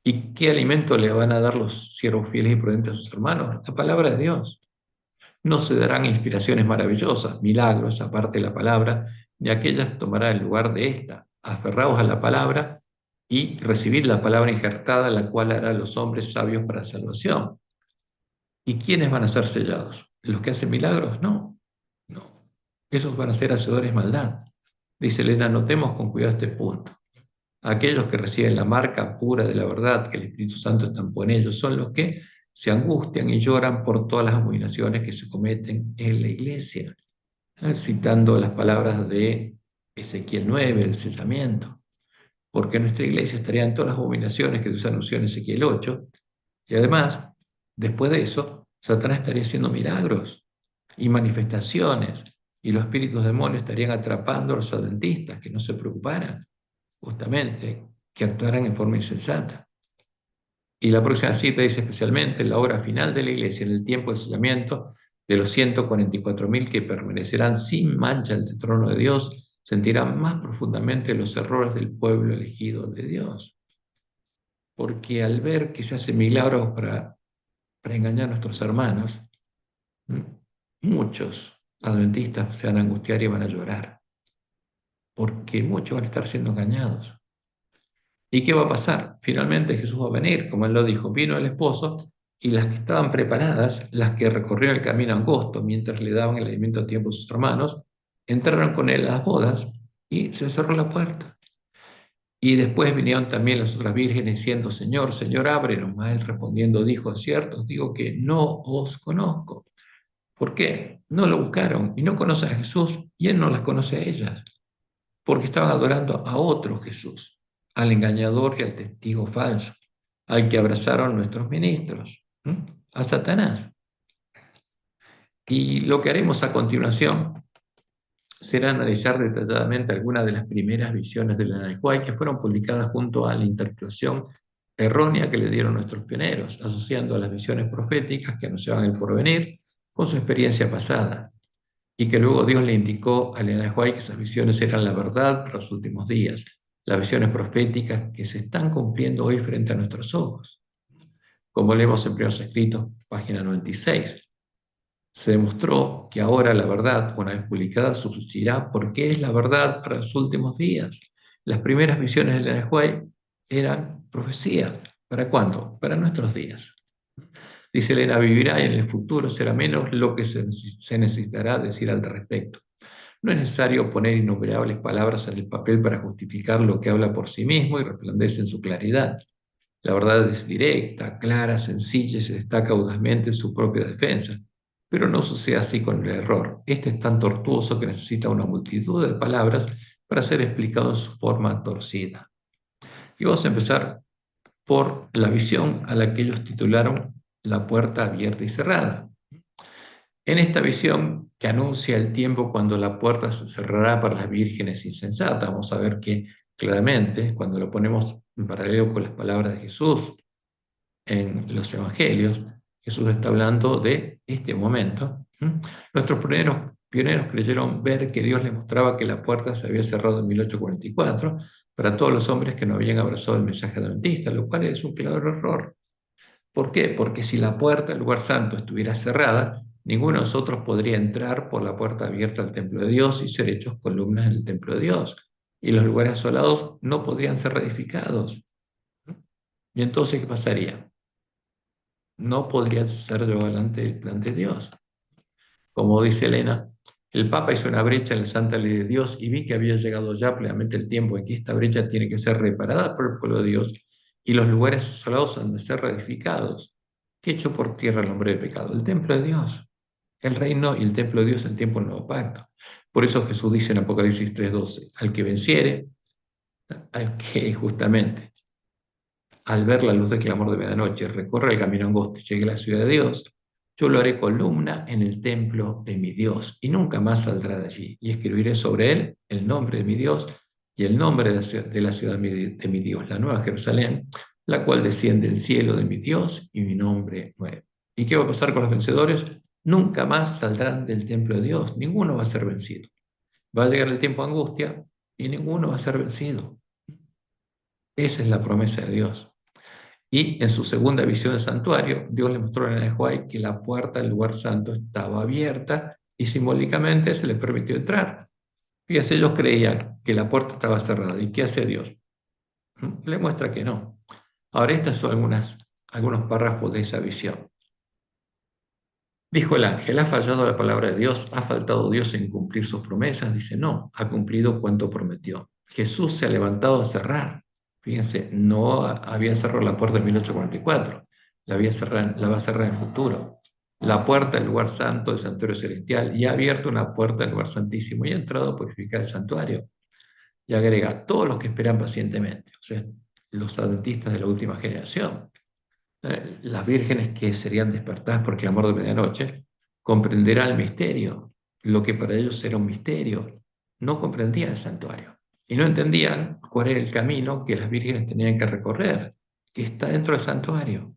¿Y qué alimento le van a dar los siervos fieles y prudentes a sus hermanos? La palabra de Dios. No se darán inspiraciones maravillosas, milagros, aparte de la palabra, ni aquellas tomará el lugar de esta. Aferraos a la palabra y recibid la palabra injertada, la cual hará a los hombres sabios para salvación. ¿Y quiénes van a ser sellados? ¿Los que hacen milagros? No, no. Esos van a ser hacedores de maldad. Dice Elena, notemos con cuidado este punto. Aquellos que reciben la marca pura de la verdad que el Espíritu Santo estampó en ellos son los que se angustian y lloran por todas las abominaciones que se cometen en la iglesia. Citando las palabras de Ezequiel 9, el sellamiento. porque nuestra iglesia estaría en todas las abominaciones que Dios anunció en Ezequiel 8, y además, después de eso, Satanás estaría haciendo milagros y manifestaciones, y los espíritus demonios estarían atrapando a los adventistas, que no se preocuparan, justamente, que actuaran en forma insensata. Y la próxima cita dice especialmente: la hora final de la iglesia, en el tiempo de sellamiento de los 144.000 que permanecerán sin mancha ante el trono de Dios, sentirán más profundamente los errores del pueblo elegido de Dios. Porque al ver que se hacen milagros para engañar a nuestros hermanos, muchos adventistas se van a angustiar y van a llorar, porque muchos van a estar siendo engañados. ¿Y qué va a pasar? Finalmente Jesús va a venir, como él lo dijo, vino el esposo, y las que estaban preparadas, las que recorrieron el camino angosto mientras le daban el alimento a tiempo a sus hermanos, entraron con él a las bodas y se cerró la puerta. Y después vinieron también las otras vírgenes diciendo: Señor, Señor, ábrenos. Mas él respondiendo dijo: cierto, os digo que no os conozco. ¿Por qué? No lo buscaron y no conocen a Jesús, y él no las conoce a ellas, porque estaban adorando a otro Jesús, al engañador y al testigo falso, al que abrazaron nuestros ministros, a Satanás. Y lo que haremos a continuación será analizar detalladamente algunas de las primeras visiones de Elena de White que fueron publicadas junto a la interpretación errónea que le dieron nuestros pioneros, asociando a las visiones proféticas que anunciaban el porvenir con su experiencia pasada, y que luego Dios le indicó a Elena de White que esas visiones eran la verdad para los últimos días, las visiones proféticas que se están cumpliendo hoy frente a nuestros ojos. Como leemos en Primeros Escritos, página 96. Se demostró que ahora la verdad, una vez publicada, subsistirá porque es la verdad para los últimos días. Las primeras visiones de Elena White eran profecías. ¿Para cuándo? Para nuestros días. Dice Elena: vivirá y en el futuro será menos lo que se necesitará decir al respecto. No es necesario poner innumerables palabras en el papel para justificar lo que habla por sí mismo y resplandece en su claridad. La verdad es directa, clara, sencilla y se destaca audazmente en su propia defensa. Pero no sucede así con el error. Este es tan tortuoso que necesita una multitud de palabras para ser explicado en su forma torcida. Y vamos a empezar por la visión a la que ellos titularon La puerta abierta y cerrada. En esta visión que anuncia el tiempo cuando la puerta se cerrará para las vírgenes insensatas, vamos a ver que claramente, cuando lo ponemos en paralelo con las palabras de Jesús en los evangelios, Jesús está hablando de este momento. Nuestros pioneros creyeron ver que Dios les mostraba que la puerta se había cerrado en 1844 para todos los hombres que no habían abrazado el mensaje adventista, lo cual es un claro error. ¿Por qué? Porque si la puerta del lugar santo estuviera cerrada, ninguno de nosotros podría entrar por la puerta abierta al templo de Dios y ser hechos columnas en el templo de Dios. Y los lugares asolados no podrían ser reedificados. ¿Y entonces qué pasaría? No podría ser llevado adelante el plan de Dios. Como dice Elena, el Papa hizo una brecha en la santa ley de Dios y vi que había llegado ya plenamente el tiempo en que esta brecha tiene que ser reparada por el pueblo de Dios y los lugares asolados han de ser reedificados. ¿Qué echó por tierra el hombre de pecado? El templo de Dios. El reino y el templo de Dios en tiempo del nuevo pacto. Por eso Jesús dice en Apocalipsis 3:12, al que venciere, al que justamente al ver la luz del clamor de medianoche, recorre el camino angosto y llegue a la ciudad de Dios, yo lo haré columna en el templo de mi Dios y nunca más saldrá de allí. Y escribiré sobre él el nombre de mi Dios y el nombre de la ciudad de mi Dios, la nueva Jerusalén, la cual desciende del cielo de mi Dios y mi nombre nuevo. ¿Y qué va a pasar con los vencedores? Nunca más saldrán del templo de Dios, ninguno va a ser vencido. Va a llegar el tiempo de angustia y ninguno va a ser vencido. Esa es la promesa de Dios. Y en su segunda visión del santuario, Dios le mostró a Elena White que la puerta del lugar santo estaba abierta y simbólicamente se le permitió entrar. Fíjense, ellos creían que la puerta estaba cerrada. ¿Y qué hace Dios? Le muestra que no. Ahora, estas son algunos párrafos de esa visión. Dijo el ángel: ¿ha fallado la palabra de Dios? ¿Ha faltado Dios en cumplir sus promesas? Dice: no, ha cumplido cuanto prometió. Jesús se ha levantado a cerrar. Fíjense, no había cerrado la puerta en 1844, la va a cerrar en el futuro. La puerta del lugar santo, del santuario celestial, y ha abierto una puerta del lugar santísimo y ha entrado a purificar el santuario. Y agrega, todos los que esperan pacientemente, o sea, los adventistas de la última generación, las vírgenes que serían despertadas por clamor de medianoche, comprenderán el misterio, lo que para ellos era un misterio. No comprendían el santuario y no entendían cuál era el camino que las vírgenes tenían que recorrer, que está dentro del santuario.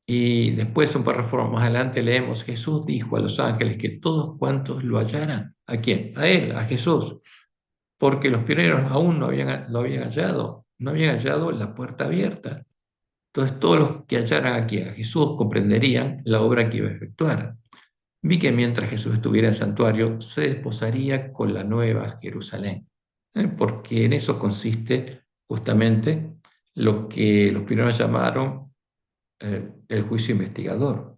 Y después, un párrafo más adelante, leemos: Jesús dijo a los ángeles que todos cuantos lo hallaran, ¿a quién? A él, a Jesús, porque los pioneros aún lo habían hallado, no habían hallado la puerta abierta. Entonces, todos los que hallaran aquí a Jesús comprenderían la obra que iba a efectuar. Vi que mientras Jesús estuviera en el santuario, se desposaría con la nueva Jerusalén, porque en eso consiste justamente lo que los pioneros llamaron el juicio investigador.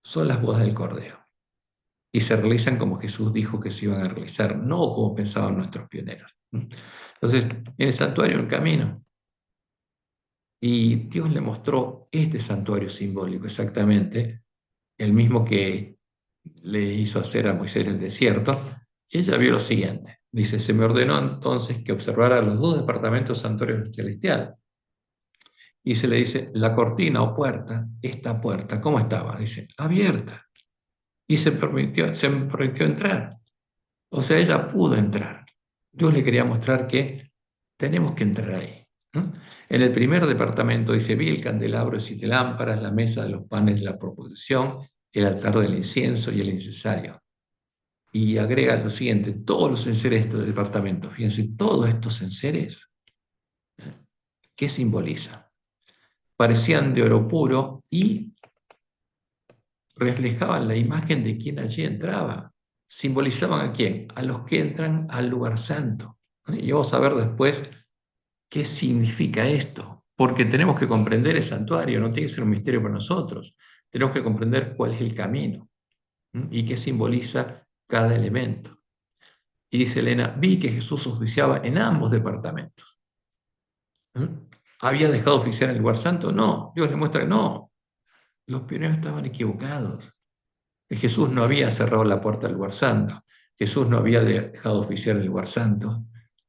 Son las bodas del Cordero. Y se realizan como Jesús dijo que se iban a realizar, no como pensaban nuestros pioneros. Entonces, en el santuario, en el camino, y Dios le mostró este santuario simbólico, exactamente, el mismo que le hizo hacer a Moisés en el desierto, y ella vio lo siguiente. Dice, se me ordenó entonces que observara los dos departamentos del santuario celestial. Y se le dice, la cortina o puerta, esta puerta, ¿cómo estaba? Dice, abierta. Y se me permitió entrar. O sea, ella pudo entrar. Dios le quería mostrar que tenemos que entrar ahí, ¿no? En el primer departamento dice, vi el candelabro de 7 lámparas, la mesa de los panes de la proposición, el altar del incienso y el incensario. Y agrega lo siguiente, todos los enseres de este departamento, fíjense, todos estos enseres, ¿qué simbolizan? Parecían de oro puro y reflejaban la imagen de quien allí entraba. ¿Simbolizaban a quién? A los que entran al lugar santo. Y vamos a ver después qué significa esto, porque tenemos que comprender el santuario, no tiene que ser un misterio para nosotros. Tenemos que comprender cuál es el camino y qué simboliza cada elemento. Y dice Elena, vi que Jesús oficiaba en ambos departamentos. ¿Había dejado de oficiar en el lugar santo? No, Dios le muestra que no. Los pioneros estaban equivocados. Jesús no había cerrado la puerta del lugar santo. Jesús no había dejado de oficiar en el lugar santo,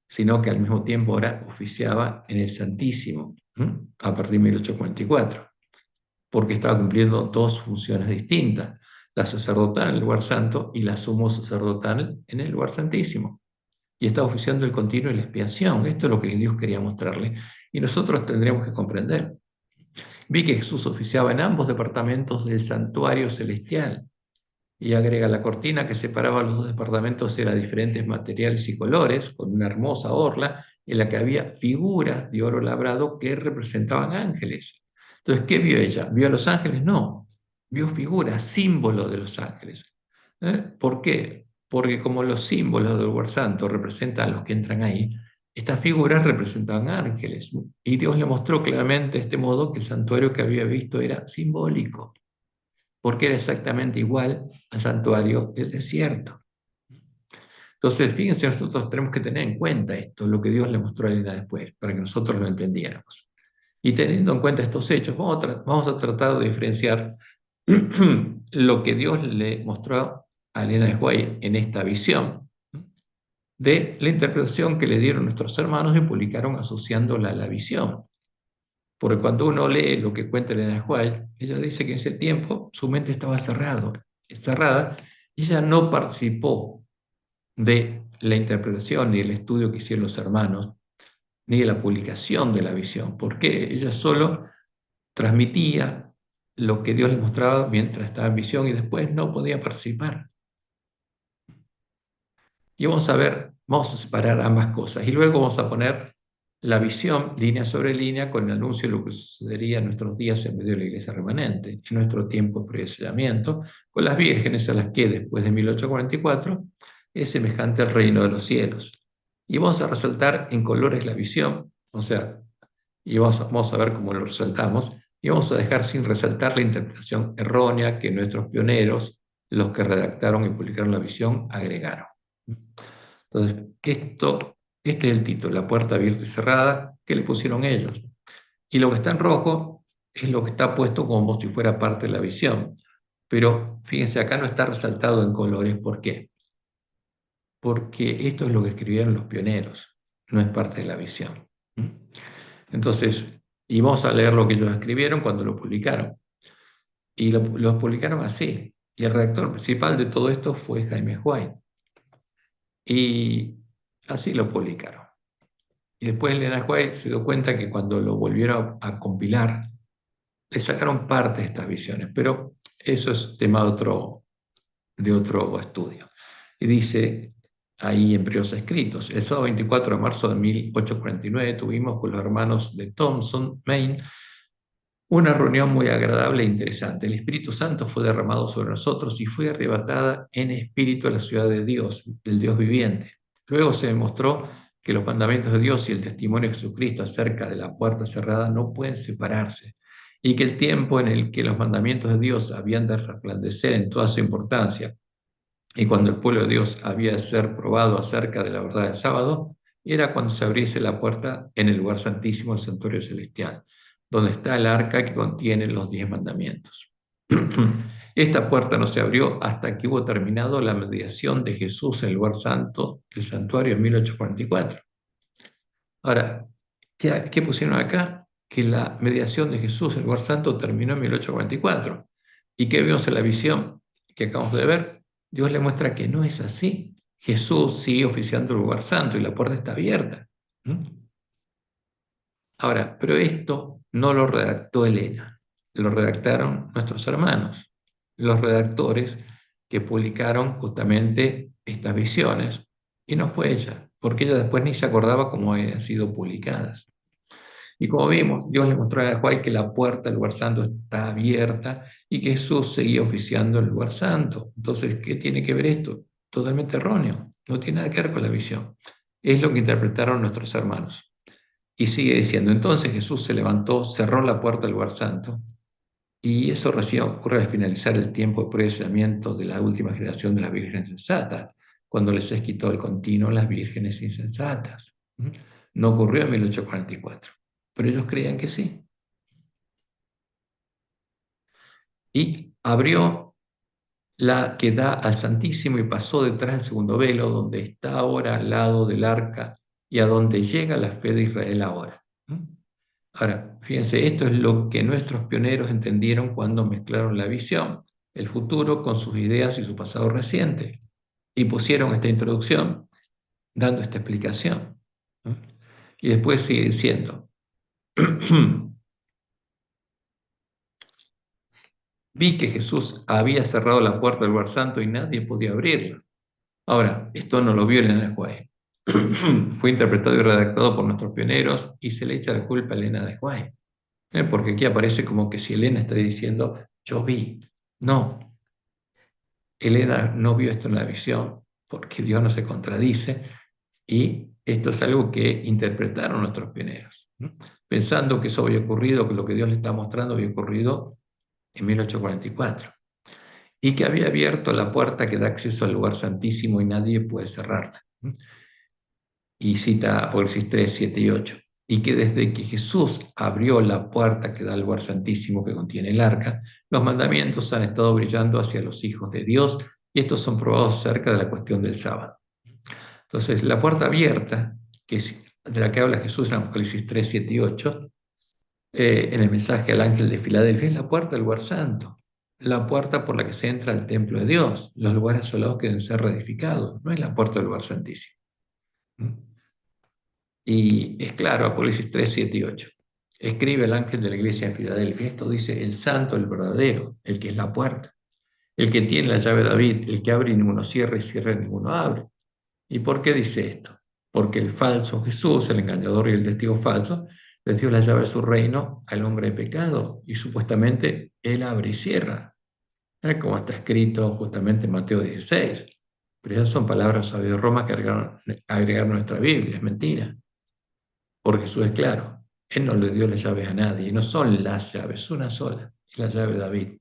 sino que al mismo tiempo ahora oficiaba en el Santísimo, a partir de 1844, porque estaba cumpliendo dos funciones distintas, la sacerdotal en el lugar santo y la sumo sacerdotal en el lugar santísimo. Y estaba oficiando el continuo y la expiación. Esto es lo que Dios quería mostrarle. Y nosotros tendríamos que comprender. Vi que Jesús oficiaba en ambos departamentos del santuario celestial. Y agrega, la cortina que separaba los dos departamentos era de diferentes materiales y colores, con una hermosa orla en la que había figuras de oro labrado que representaban ángeles. Entonces, ¿qué vio ella? ¿Vio a los ángeles? No, vio figuras, símbolos de los ángeles. ¿Por qué? Porque como los símbolos del lugar santo representan a los que entran ahí, estas figuras representaban ángeles. Y Dios le mostró claramente de este modo que el santuario que había visto era simbólico, porque era exactamente igual al santuario del desierto. Entonces, fíjense, nosotros tenemos que tener en cuenta esto, lo que Dios le mostró a Elena después, para que nosotros lo entendiéramos. Y teniendo en cuenta estos hechos, vamos a tratar de diferenciar lo que Dios le mostró a Elena de White en esta visión de la interpretación que le dieron nuestros hermanos y publicaron asociándola a la visión. Porque cuando uno lee lo que cuenta Elena White, ella dice que en ese tiempo su mente estaba cerrada, y ella no participó de la interpretación ni del estudio que hicieron los hermanos, ni de la publicación de la visión, porque ella solo transmitía lo que Dios le mostraba mientras estaba en visión y después no podía participar. Y vamos a ver, vamos a separar ambas cosas y luego vamos a poner la visión línea sobre línea con el anuncio de lo que sucedería en nuestros días en medio de la iglesia remanente, en nuestro tiempo pre-sellamiento, con las vírgenes a las que después de 1844 es semejante al reino de los cielos. Y vamos a resaltar en colores la visión, o sea, y vamos a ver cómo lo resaltamos, y vamos a dejar sin resaltar la interpretación errónea que nuestros pioneros, los que redactaron y publicaron la visión, agregaron. Entonces, este es el título, la puerta abierta y cerrada, que le pusieron ellos. Y lo que está en rojo es lo que está puesto como si fuera parte de la visión. Pero fíjense, acá no está resaltado en colores. ¿Por qué? porque esto es lo que escribieron los pioneros, no es parte de la visión. ¿Mm? Entonces, y vamos a leer lo que ellos escribieron cuando lo publicaron. Y lo publicaron así. Y el redactor principal de todo esto fue Jaime White. Y así lo publicaron. Y después Elena White se dio cuenta que cuando lo volvieron a compilar, le sacaron parte de estas visiones, pero eso es tema de otro estudio. Y dice ahí en Periodos Escritos, el sábado 24 de marzo de 1849 tuvimos con los hermanos de Thompson, Maine, una reunión muy agradable e interesante. El Espíritu Santo fue derramado sobre nosotros y fue arrebatada en espíritu a la ciudad de Dios, del Dios viviente. Luego se demostró que los mandamientos de Dios y el testimonio de Jesucristo acerca de la puerta cerrada no pueden separarse, y que el tiempo en el que los mandamientos de Dios habían de resplandecer en toda su importancia, y cuando el pueblo de Dios había de ser probado acerca de la verdad del sábado, era cuando se abriese la puerta en el lugar santísimo del santuario celestial, donde está el arca que contiene los 10 mandamientos. Esta puerta no se abrió hasta que hubo terminado la mediación de Jesús en el lugar santo del santuario en 1844. Ahora, ¿qué pusieron acá? Que la mediación de Jesús en el lugar santo terminó en 1844. ¿Y qué vimos en la visión que acabamos de ver? Dios le muestra que no es así. Jesús sigue oficiando el lugar santo y la puerta está abierta. ¿Mm? Ahora, pero esto no lo redactó Elena, lo redactaron nuestros hermanos, los redactores que publicaron justamente estas visiones, y no fue ella, porque ella después ni se acordaba cómo habían sido publicadas. Y como vimos, Dios le mostró a Juan que la puerta del lugar santo está abierta y que Jesús seguía oficiando el lugar santo. Entonces, ¿qué tiene que ver esto? Totalmente erróneo, no tiene nada que ver con la visión. Es lo que interpretaron nuestros hermanos. Y sigue diciendo, entonces Jesús se levantó, cerró la puerta del lugar santo, y eso recién ocurre al finalizar el tiempo de procesamiento de la última generación de las vírgenes sensatas, cuando les es quitado el continuo a las vírgenes insensatas. No ocurrió en 1844, pero ellos creían que sí. Y abrió la que da al Santísimo y pasó detrás del segundo velo, donde está ahora al lado del arca y a donde llega la fe de Israel ahora. Ahora, fíjense, esto es lo que nuestros pioneros entendieron cuando mezclaron la visión, el futuro, con sus ideas y su pasado reciente, y pusieron esta introducción dando esta explicación. ¿No? Y después sigue diciendo, vi que Jesús había cerrado la puerta del lugar santo y nadie podía abrirla. Ahora, esto no lo vio Elena de White. Fue interpretado y redactado por nuestros pioneros y se le echa la culpa a Elena de White. Porque aquí aparece como que si Elena está diciendo, yo vi. No, Elena no vio esto en la visión, porque Dios no se contradice, y esto es algo que interpretaron nuestros pioneros, ¿no? Pensando que eso había ocurrido, que lo que Dios le está mostrando había ocurrido en 1844, y que había abierto la puerta que da acceso al lugar santísimo y nadie puede cerrarla. Y cita Apocalipsis 3, 7 y 8. Y que desde que Jesús abrió la puerta que da al lugar santísimo que contiene el arca, los mandamientos han estado brillando hacia los hijos de Dios, y estos son probados acerca de la cuestión del sábado. Entonces, la puerta abierta, que es de la que habla Jesús en Apocalipsis 3, 7 y 8, en el mensaje al ángel de Filadelfia, es la puerta del lugar santo, la puerta por la que se entra al templo de Dios. Los lugares asolados que deben ser reedificados, no es la puerta del lugar santísimo. Y es claro, Apocalipsis 3, 7 y 8. Escribe el ángel de la iglesia de Filadelfia. Esto dice, el santo, el verdadero, el que es la puerta, el que tiene la llave de David, el que abre y ninguno cierra y cierra y ninguno abre. ¿Y por qué dice esto? Porque el falso Jesús, el engañador y el testigo falso, le dio la llave de su reino al hombre de pecado y supuestamente él abre y cierra, como está escrito justamente en Mateo 16. Pero esas son palabras sabias de Roma que agregaron nuestra Biblia, es mentira. Porque Jesús es claro, Él no le dio las llaves a nadie, y no son las llaves, una sola, es la llave de David.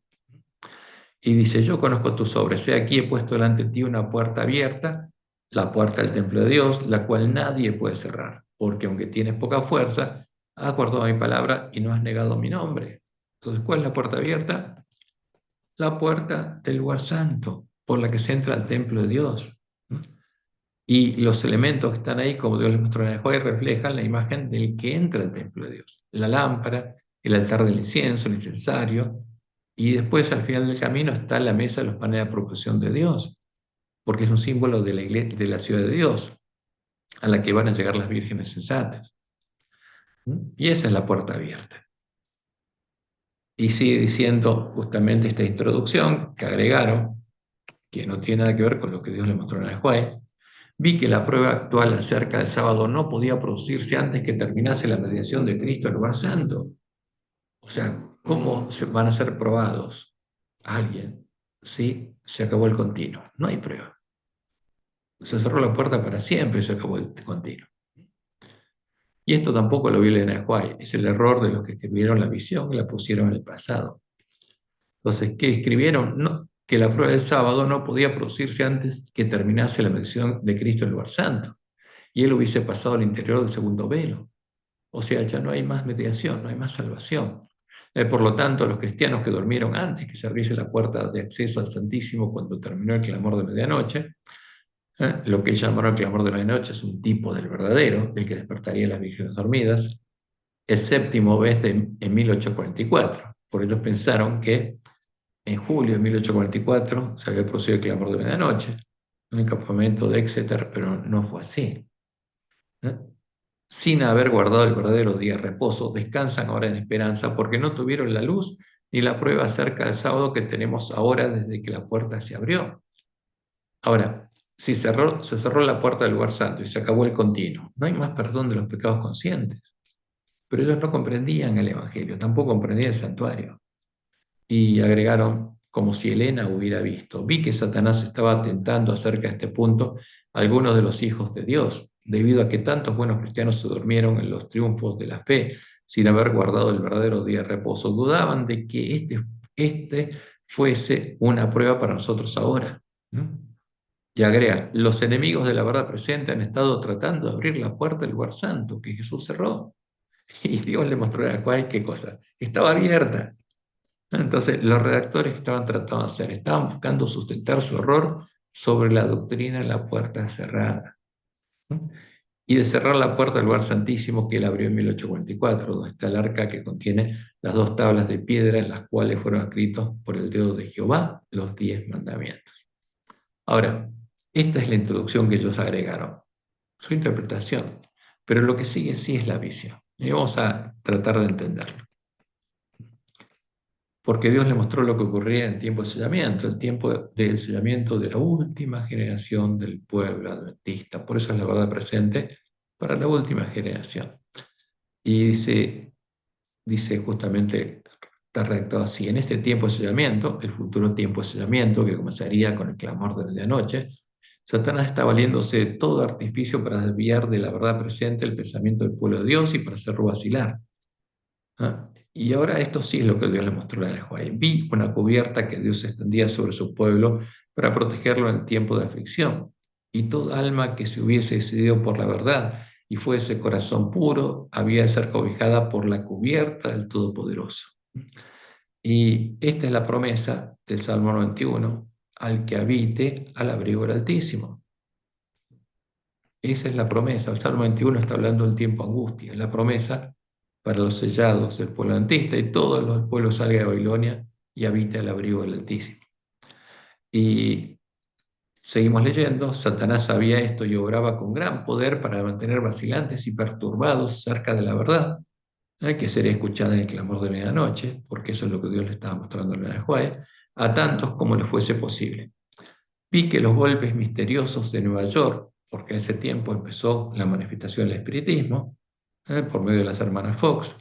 Y dice, yo conozco tus obras, he aquí he puesto delante de ti una puerta abierta, la puerta del templo de Dios, la cual nadie puede cerrar, porque aunque tienes poca fuerza, has guardado mi palabra y no has negado mi nombre. Entonces, ¿cuál es la puerta abierta? La puerta del lugar santo, por la que se entra al templo de Dios. Y los elementos que están ahí, como Dios les mostró en el juego, reflejan la imagen del que entra al templo de Dios. La lámpara, el altar del incienso, el incensario, y después al final del camino está la mesa de los panes de apropiación de Dios, porque es un símbolo de la iglesia, de la ciudad de Dios, a la que van a llegar las vírgenes sensatas. Y esa es la puerta abierta. Y sigue diciendo justamente esta introducción que agregaron, que no tiene nada que ver con lo que Dios le mostró en el juez. Vi que la prueba actual acerca del sábado no podía producirse antes que terminase la mediación de Cristo en el lugar santo. O sea, ¿cómo van a ser probados alguien si se acabó el continuo? No hay prueba. Se cerró la puerta para siempre y se acabó el continuo. Y esto tampoco lo vi en el Juárez, es el error de los que escribieron la visión y la pusieron en el pasado. Entonces, ¿qué escribieron? No, que la prueba del sábado no podía producirse antes que terminase la mención de Cristo en el lugar santo, y él hubiese pasado al interior del segundo velo. O sea, ya no hay más mediación, no hay más salvación. Por lo tanto, los cristianos que durmieron antes que se abriese la puerta de acceso al Santísimo cuando terminó el clamor de medianoche, lo que llamaron el clamor de medianoche es un tipo del verdadero, del que despertaría a las vírgenes dormidas, el séptimo mes en 1844. Por ellos pensaron que en julio de 1844 se había producido el clamor de medianoche, en el campamento de Exeter, pero no fue así. Sin haber guardado el verdadero día de reposo, descansan ahora en esperanza porque no tuvieron la luz ni la prueba acerca del sábado que tenemos ahora desde que la puerta se abrió. Ahora, si se cerró la puerta del lugar santo y se acabó el continuo, no hay más perdón de los pecados conscientes. Pero ellos no comprendían el Evangelio, tampoco comprendían el santuario. Y agregaron, como si Elena hubiera visto, vi que Satanás estaba tentando acerca de este punto a algunos de los hijos de Dios, debido a que tantos buenos cristianos se durmieron en los triunfos de la fe sin haber guardado el verdadero día de reposo. Dudaban de que este fuese una prueba para nosotros ahora, ¿no? Y agregan, los enemigos de la verdad presente han estado tratando de abrir la puerta del lugar santo que Jesús cerró. Y Dios le mostró a Juan qué cosa, que estaba abierta. Entonces, los redactores que estaban tratando de hacer, estaban buscando sustentar su error sobre la doctrina de la puerta cerrada, ¿no? Y de cerrar la puerta del lugar santísimo que él abrió en 1844, donde está el arca que contiene las dos tablas de piedra en las cuales fueron escritos por el dedo de Jehová los 10 mandamientos. Ahora, esta es la introducción que ellos agregaron, su interpretación, pero lo que sigue sí es la visión. Y vamos a tratar de entenderlo. Porque Dios le mostró lo que ocurría en el tiempo del sellamiento, el tiempo del sellamiento de la última generación del pueblo adventista. Por eso es la verdad presente para la última generación. Y dice justamente, está redactado así, en este tiempo de sellamiento, el futuro tiempo de sellamiento que comenzaría con el clamor de medianoche, Satanás está valiéndose de todo artificio para desviar de la verdad presente el pensamiento del pueblo de Dios y para hacerlo vacilar. Y ahora esto sí es lo que Dios le mostró en el Joai. Vi una cubierta que Dios extendía sobre su pueblo para protegerlo en el tiempo de aflicción. Y toda alma que se hubiese decidido por la verdad y fuese corazón puro, había de ser cobijada por la cubierta del Todopoderoso. Y esta es la promesa del Salmo 91, al que habite al abrigo del Altísimo. Esa es la promesa. El Salmo 21 está hablando del tiempo angustia, es la promesa para los sellados del pueblo antista y todo el pueblo salga de Babilonia y habite al abrigo del Altísimo. Y seguimos leyendo, Satanás sabía esto y obraba con gran poder para mantener vacilantes y perturbados cerca de la verdad, que sería escuchada en el clamor de medianoche, porque eso es lo que Dios le estaba mostrando en el juez, a tantos como le fuese posible. Vi que los golpes misteriosos de Nueva York, porque en ese tiempo empezó la manifestación del espiritismo, por medio de las hermanas Fox,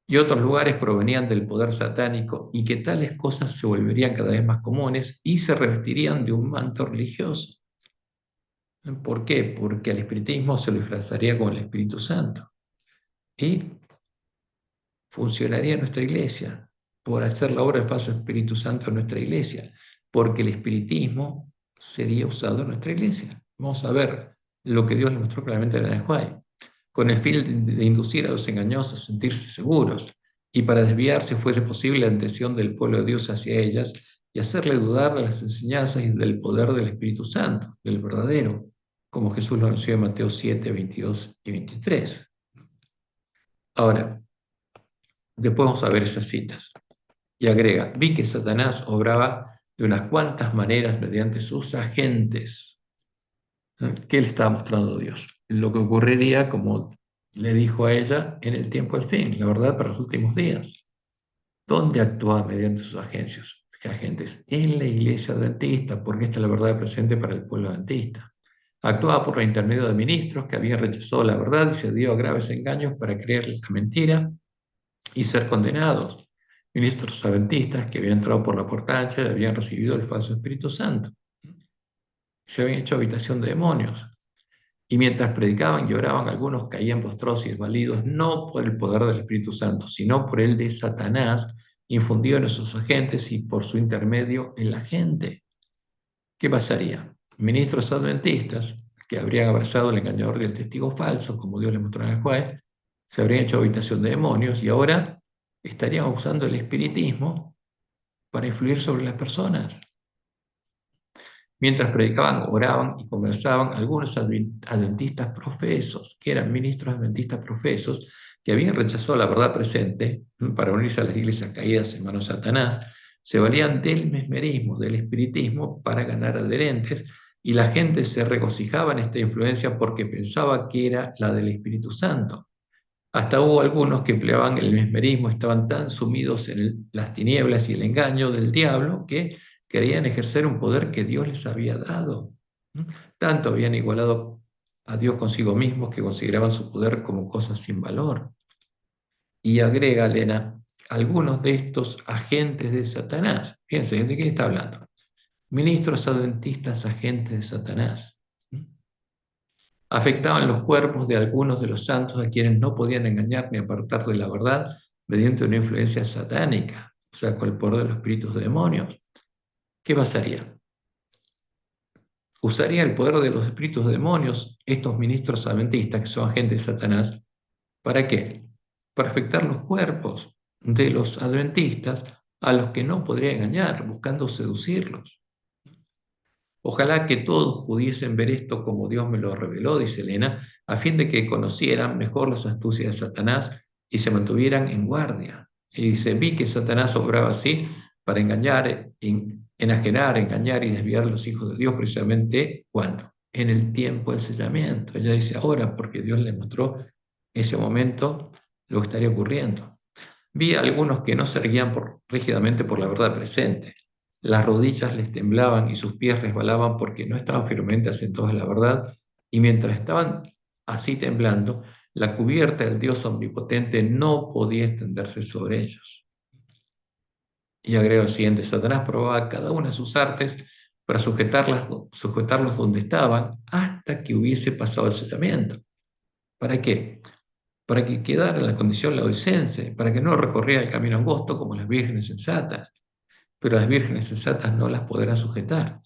y otros lugares provenían del poder satánico y que tales cosas se volverían cada vez más comunes y se revestirían de un manto religioso. ¿Por qué? Porque al espiritismo se lo disfrazaría con el Espíritu Santo y funcionaría en nuestra iglesia por hacer la obra del falso Espíritu Santo en nuestra iglesia, porque el espiritismo sería usado en nuestra iglesia. Vamos a ver lo que Dios le mostró claramente en el Juay, con el fin de inducir a los engañosos a sentirse seguros y para desviar, si fuese posible, la atención del pueblo de Dios hacia ellas y hacerle dudar de las enseñanzas y del poder del Espíritu Santo, del verdadero. como Jesús lo anunció en Mateo 7, 22 y 23. Ahora, después vamos a ver esas citas. Y agrega, vi que Satanás obraba de unas cuantas maneras mediante sus agentes. ¿Qué le estaba mostrando Dios? Lo que ocurriría, como le dijo a ella, en el tiempo del fin, la verdad para los últimos días. ¿Dónde actuaba mediante sus agentes? En la iglesia adventista, porque esta es la verdad presente para el pueblo adventista. Actuaba por intermedio de ministros que habían rechazado la verdad y se dio a graves engaños para creer la mentira y ser condenados. Ministros adventistas que habían entrado por la puerta ancha y habían recibido el falso Espíritu Santo. Se habían hecho habitación de demonios. Y mientras predicaban y oraban, algunos caían postrados y desvalidos, no por el poder del Espíritu Santo, sino por el de Satanás, infundido en sus agentes y por su intermedio en la gente. ¿Qué pasaría? Ministros adventistas, que habrían abrazado el engañador y el testigo falso, como Dios le mostró en el juez, se habrían hecho habitación de demonios y ahora estarían usando el espiritismo para influir sobre las personas. Mientras predicaban, oraban y conversaban, algunos adventistas profesos, que eran ministros adventistas profesos, que habían rechazado la verdad presente para unirse a las iglesias caídas en manos de Satanás, se valían del mesmerismo, del espiritismo, para ganar adherentes, y la gente se regocijaba en esta influencia porque pensaba que era la del Espíritu Santo. Hasta hubo algunos que empleaban el mesmerismo, estaban tan sumidos en las tinieblas y el engaño del diablo que querían ejercer un poder que Dios les había dado. Tanto habían igualado a Dios consigo mismos que consideraban su poder como cosas sin valor. Y agrega Elena, algunos de estos agentes de Satanás, fíjense, ¿de qué está hablando? Ministros adventistas, agentes de Satanás. Afectaban los cuerpos de algunos de los santos a quienes no podían engañar ni apartar de la verdad mediante una influencia satánica, o sea, con el poder de los espíritus de demonios. ¿Qué pasaría? Usaría el poder de los espíritus de demonios estos ministros adventistas, que son agentes de Satanás, ¿para qué? Para afectar los cuerpos de los adventistas a los que no podría engañar, buscando seducirlos. Ojalá que todos pudiesen ver esto como Dios me lo reveló, dice Elena, a fin de que conocieran mejor las astucias de Satanás y se mantuvieran en guardia. Y dice, vi que Satanás obraba así para engañar, enajenar, engañar y desviar a los hijos de Dios precisamente ¿cuándo? En el tiempo del sellamiento. Ella dice ahora, porque Dios le mostró ese momento lo que estaría ocurriendo. Vi a algunos que no se erguían rígidamente por la verdad presente. Las rodillas les temblaban y sus pies resbalaban porque no estaban firmemente asentados en la verdad, y mientras estaban así temblando, la cubierta del Dios omnipotente no podía extenderse sobre ellos. Y agrego lo siguiente, Satanás probaba cada una de sus artes para sujetarlos donde estaban hasta que hubiese pasado el sellamiento. ¿Para qué? Para que quedara en la condición laodicense, para que no recorriera el camino angosto como las vírgenes sensatas, pero las vírgenes sensatas no las podrán sujetar.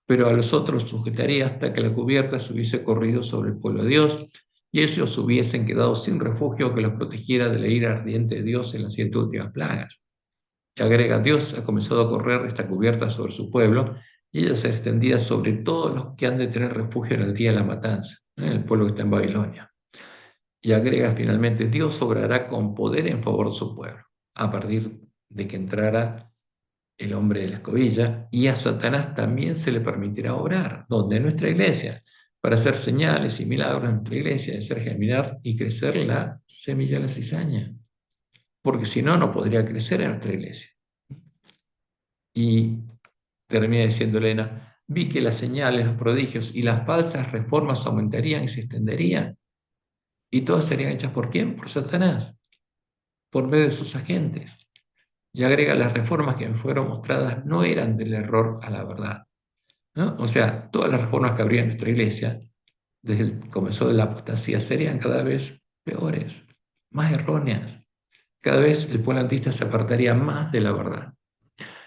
Pero a los otros sujetaría hasta que la cubierta se hubiese corrido sobre el pueblo de Dios y ellos hubiesen quedado sin refugio que los protegiera de la ira ardiente de Dios en las 7 últimas plagas. Y agrega, Dios ha comenzado a correr esta cubierta sobre su pueblo y ella será extendida sobre todos los que han de tener refugio en el día de la matanza, el pueblo que está en Babilonia. Y agrega finalmente, Dios obrará con poder en favor de su pueblo, a partir de que entrara el hombre de la escobilla, y a Satanás también se le permitirá obrar, donde en nuestra iglesia, para hacer señales y milagros en nuestra iglesia, de hacer germinar y crecer la semilla de la cizaña, porque si no, no podría crecer en nuestra iglesia. Y termina diciendo Elena, vi que las señales, los prodigios y las falsas reformas aumentarían y se extenderían. ¿Y todas serían hechas por quién? Por Satanás, por medio de sus agentes. Y agrega, las reformas que me fueron mostradas no eran del error a la verdad, ¿no? O sea, todas las reformas que habría en nuestra iglesia, desde el comienzo de la apostasía, serían cada vez peores, más erróneas. Cada vez el pueblo adventista se apartaría más de la verdad.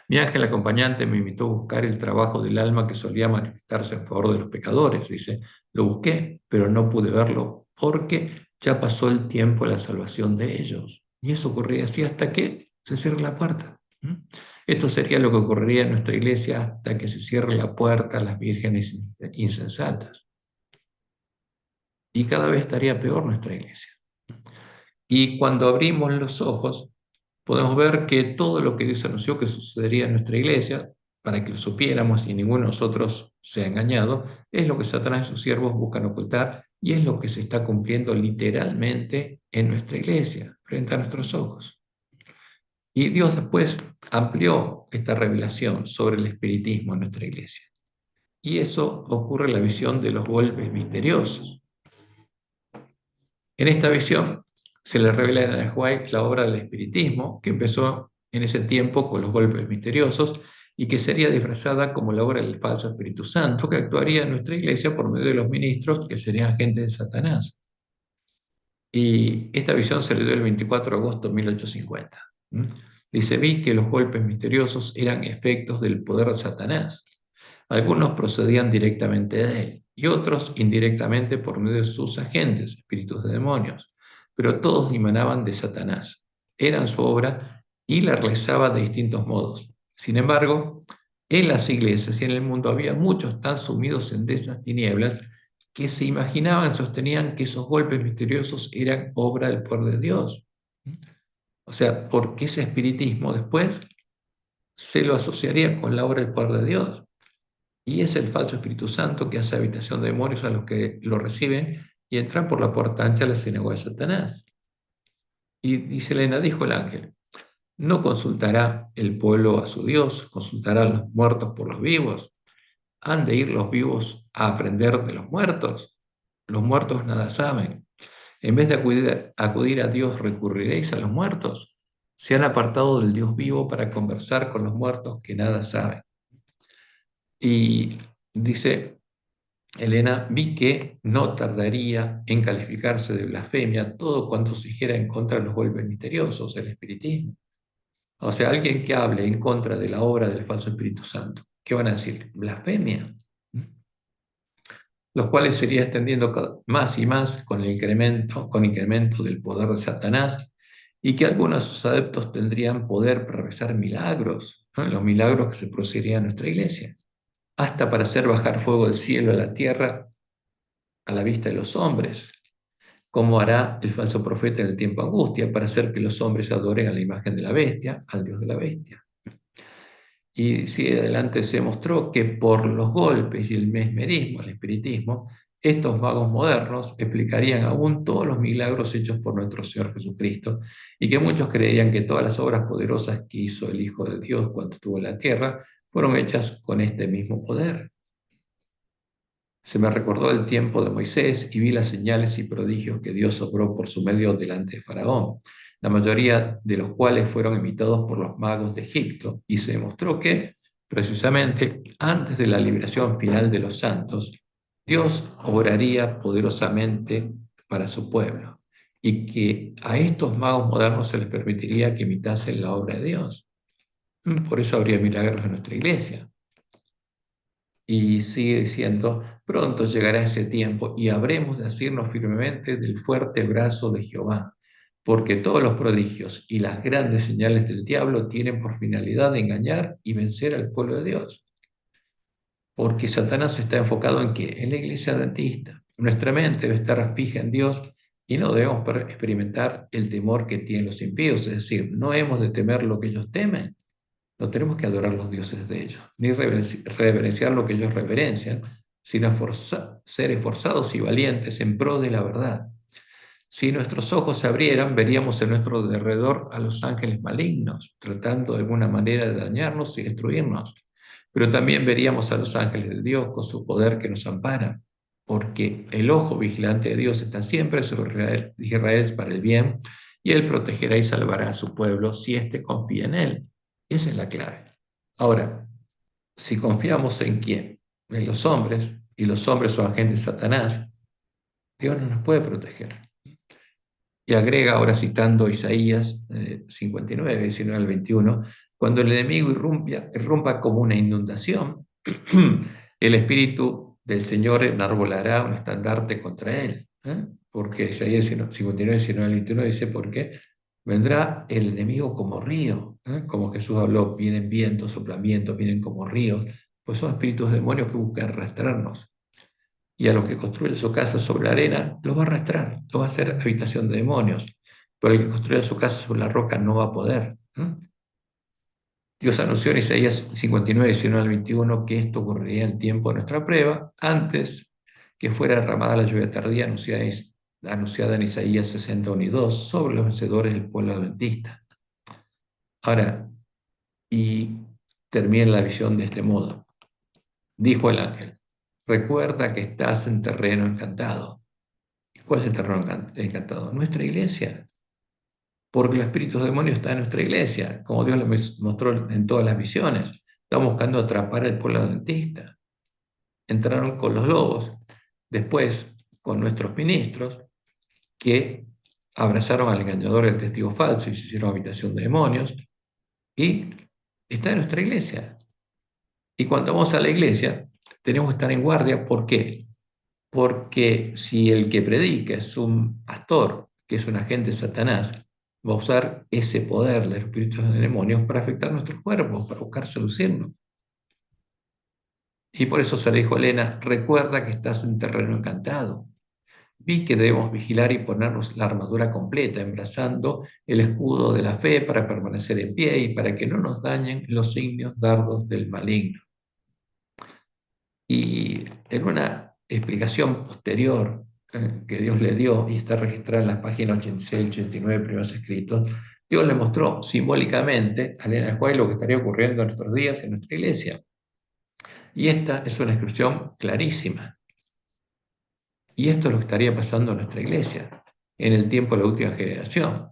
Mi ángel acompañante me invitó a buscar el trabajo del alma que solía manifestarse en favor de los pecadores. Dice, lo busqué, pero no pude verlo porque ya pasó el tiempo de la salvación de ellos. Y eso ocurría así hasta que se cierra la puerta. Esto sería lo que ocurriría en nuestra iglesia hasta que se cierre la puerta a las vírgenes insensatas. Y cada vez estaría peor nuestra iglesia. Y cuando abrimos los ojos, podemos ver que todo lo que Dios anunció que sucedería en nuestra iglesia, para que lo supiéramos y ninguno de nosotros sea engañado, es lo que Satanás y sus siervos buscan ocultar y es lo que se está cumpliendo literalmente en nuestra iglesia, frente a nuestros ojos. Y Dios después amplió esta revelación sobre el espiritismo en nuestra iglesia. Y eso ocurre en la visión de los golpes misteriosos. En esta visión se le revela a Ellen White la obra del espiritismo, que empezó en ese tiempo con los golpes misteriosos y que sería disfrazada como la obra del falso Espíritu Santo, que actuaría en nuestra iglesia por medio de los ministros, que serían agentes de Satanás. Y esta visión se le dio el 24 de agosto de 1850. Dice, vi que los golpes misteriosos eran efectos del poder de Satanás. Algunos procedían directamente de él y otros indirectamente por medio de sus agentes, espíritus de demonios, pero todos emanaban de Satanás. Eran su obra y la realizaba de distintos modos. Sin embargo, en las iglesias y en el mundo había muchos tan sumidos en esas tinieblas que se imaginaban, sostenían que esos golpes misteriosos eran obra del poder de Dios. O sea, porque ese espiritismo después se lo asociaría con la obra del poder de Dios. Y es el falso Espíritu Santo que hace habitación de demonios a los que lo reciben y entran por la puerta ancha a la sinagoga de Satanás. Y dice Elena, dijo el ángel, no consultará el pueblo a su Dios, consultará a los muertos por los vivos. ¿Han de ir los vivos a aprender de los muertos? Los muertos nada saben. En vez de acudir a Dios, ¿recurriréis a los muertos? Se han apartado del Dios vivo para conversar con los muertos que nada saben. Y dice Elena, vi que no tardaría en calificarse de blasfemia todo cuanto se dijera en contra de los golpes misteriosos, el espiritismo. O sea, alguien que hable en contra de la obra del falso Espíritu Santo, ¿qué van a decir? Blasfemia. Los cuales sería extendiendo más y más con incremento del poder de Satanás, y que algunos de sus adeptos tendrían poder para realizar milagros, ¿no? Los milagros que se producirían en nuestra iglesia, hasta para hacer bajar fuego del cielo a la tierra a la vista de los hombres, como hará el falso profeta en el tiempo de angustia, para hacer que los hombres adoren a la imagen de la bestia, al Dios de la bestia. Y sí, adelante se mostró que por los golpes y el mesmerismo, el espiritismo, estos magos modernos explicarían aún todos los milagros hechos por nuestro Señor Jesucristo y que muchos creerían que todas las obras poderosas que hizo el Hijo de Dios cuando estuvo en la tierra fueron hechas con este mismo poder. Se me recordó el tiempo de Moisés y vi las señales y prodigios que Dios obró por su medio delante de Faraón, la mayoría de los cuales fueron imitados por los magos de Egipto, y se demostró que, precisamente, antes de la liberación final de los santos, Dios obraría poderosamente para su pueblo, y que a estos magos modernos se les permitiría que imitasen la obra de Dios. Por eso habría milagros en nuestra iglesia. Y sigue diciendo, pronto llegará ese tiempo y habremos de asirnos firmemente del fuerte brazo de Jehová, porque todos los prodigios y las grandes señales del diablo tienen por finalidad engañar y vencer al pueblo de Dios. Porque Satanás está enfocado en qué? En la iglesia adventista. Nuestra mente debe estar fija en Dios y no debemos experimentar el temor que tienen los impíos, es decir, no hemos de temer lo que ellos temen. No tenemos que adorar los dioses de ellos, ni reverenciar lo que ellos reverencian, sino ser esforzados y valientes en pro de la verdad. Si nuestros ojos se abrieran, veríamos en nuestro alrededor a los ángeles malignos, tratando de alguna manera de dañarnos y destruirnos. Pero también veríamos a los ángeles de Dios con su poder que nos ampara, porque el ojo vigilante de Dios está siempre sobre Israel para el bien, y Él protegerá y salvará a su pueblo si éste confía en Él. Esa es la clave. Ahora, si confiamos en quién, en los hombres, y los hombres son agentes de Satanás, Dios no nos puede proteger. Y agrega, ahora citando Isaías 59, 19 al 21, cuando el enemigo irrumpa como una inundación, el Espíritu del Señor enarbolará un estandarte contra él. Porque Isaías 59, 19 al 21 dice, ¿por qué? Vendrá el enemigo como río, ¿eh? Como Jesús habló, vienen vientos, soplan vientos, vienen como ríos, pues son espíritus demonios que buscan arrastrarnos. Y a los que construyen su casa sobre la arena, los va a arrastrar, los va a hacer habitación de demonios. Pero el que construya su casa sobre la roca no va a poder. ¿Eh? Dios anunció en Isaías 59, 19 al 21 que esto ocurriría en el tiempo de nuestra prueba, antes que fuera derramada la lluvia tardía anunciada en Isaías 61 y 2 sobre los vencedores del pueblo adventista. Ahora, y termina la visión de este modo. Dijo el ángel, recuerda que estás en terreno encantado. ¿Y cuál es el terreno encantado? Nuestra iglesia. Porque los espíritus demonios están en nuestra iglesia, como Dios lo mostró en todas las visiones. Están buscando atrapar al pueblo adventista. Entraron con los lobos, después con nuestros ministros, que abrazaron al engañador del testigo falso y se hicieron habitación de demonios, y está en nuestra iglesia. Y cuando vamos a la iglesia, tenemos que estar en guardia. ¿Por qué? Porque si el que predica es un pastor, que es un agente de Satanás, va a usar ese poder de los espíritus de demonios para afectar nuestros cuerpos, para buscar seducirnos. Y por eso se le dijo a Elena, recuerda que estás en terreno encantado. Vi que debemos vigilar y ponernos la armadura completa, embrazando el escudo de la fe para permanecer en pie y para que no nos dañen los signos dardos del maligno. Y en una explicación posterior que Dios le dio, y está registrada en las páginas 86 y 89 primeros escritos, Dios le mostró simbólicamente a Elena White lo que estaría ocurriendo en nuestros días en nuestra iglesia. Y esta es una inscripción clarísima. Y esto es lo que estaría pasando en nuestra iglesia en el tiempo de la última generación.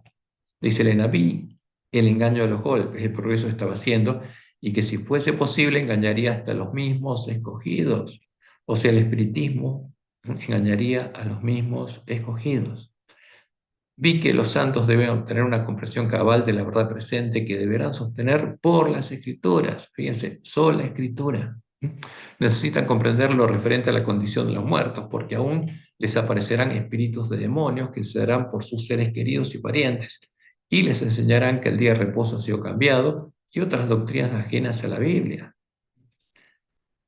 Dice Elena, vi el engaño de los golpes, el progreso que estaba haciendo, y que si fuese posible engañaría hasta los mismos escogidos. O sea, el espiritismo engañaría a los mismos escogidos. Vi que los santos deben obtener una comprensión cabal de la verdad presente que deberán sostener por las escrituras. Fíjense, sola escritura. Necesitan comprender lo referente a la condición de los muertos, porque aún les aparecerán espíritus de demonios que se darán por sus seres queridos y parientes, y les enseñarán que el día de reposo ha sido cambiado y otras doctrinas ajenas a la Biblia.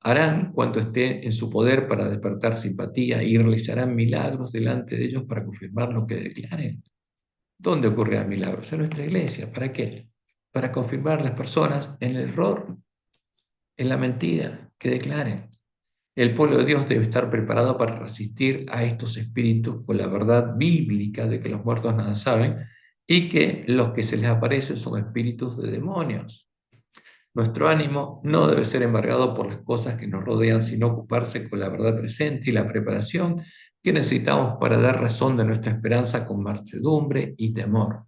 Harán cuanto esté en su poder para despertar simpatía y realizarán milagros delante de ellos para confirmar lo que declaren. ¿Dónde ocurrirán milagros? En nuestra iglesia. ¿Para qué? Para confirmar a las personas en el error, en la mentira que declaren. El pueblo de Dios debe estar preparado para resistir a estos espíritus con la verdad bíblica de que los muertos nada saben y que los que se les aparecen son espíritus de demonios. Nuestro ánimo no debe ser embargado por las cosas que nos rodean, sino ocuparse con la verdad presente y la preparación que necesitamos para dar razón de nuestra esperanza con mansedumbre y temor.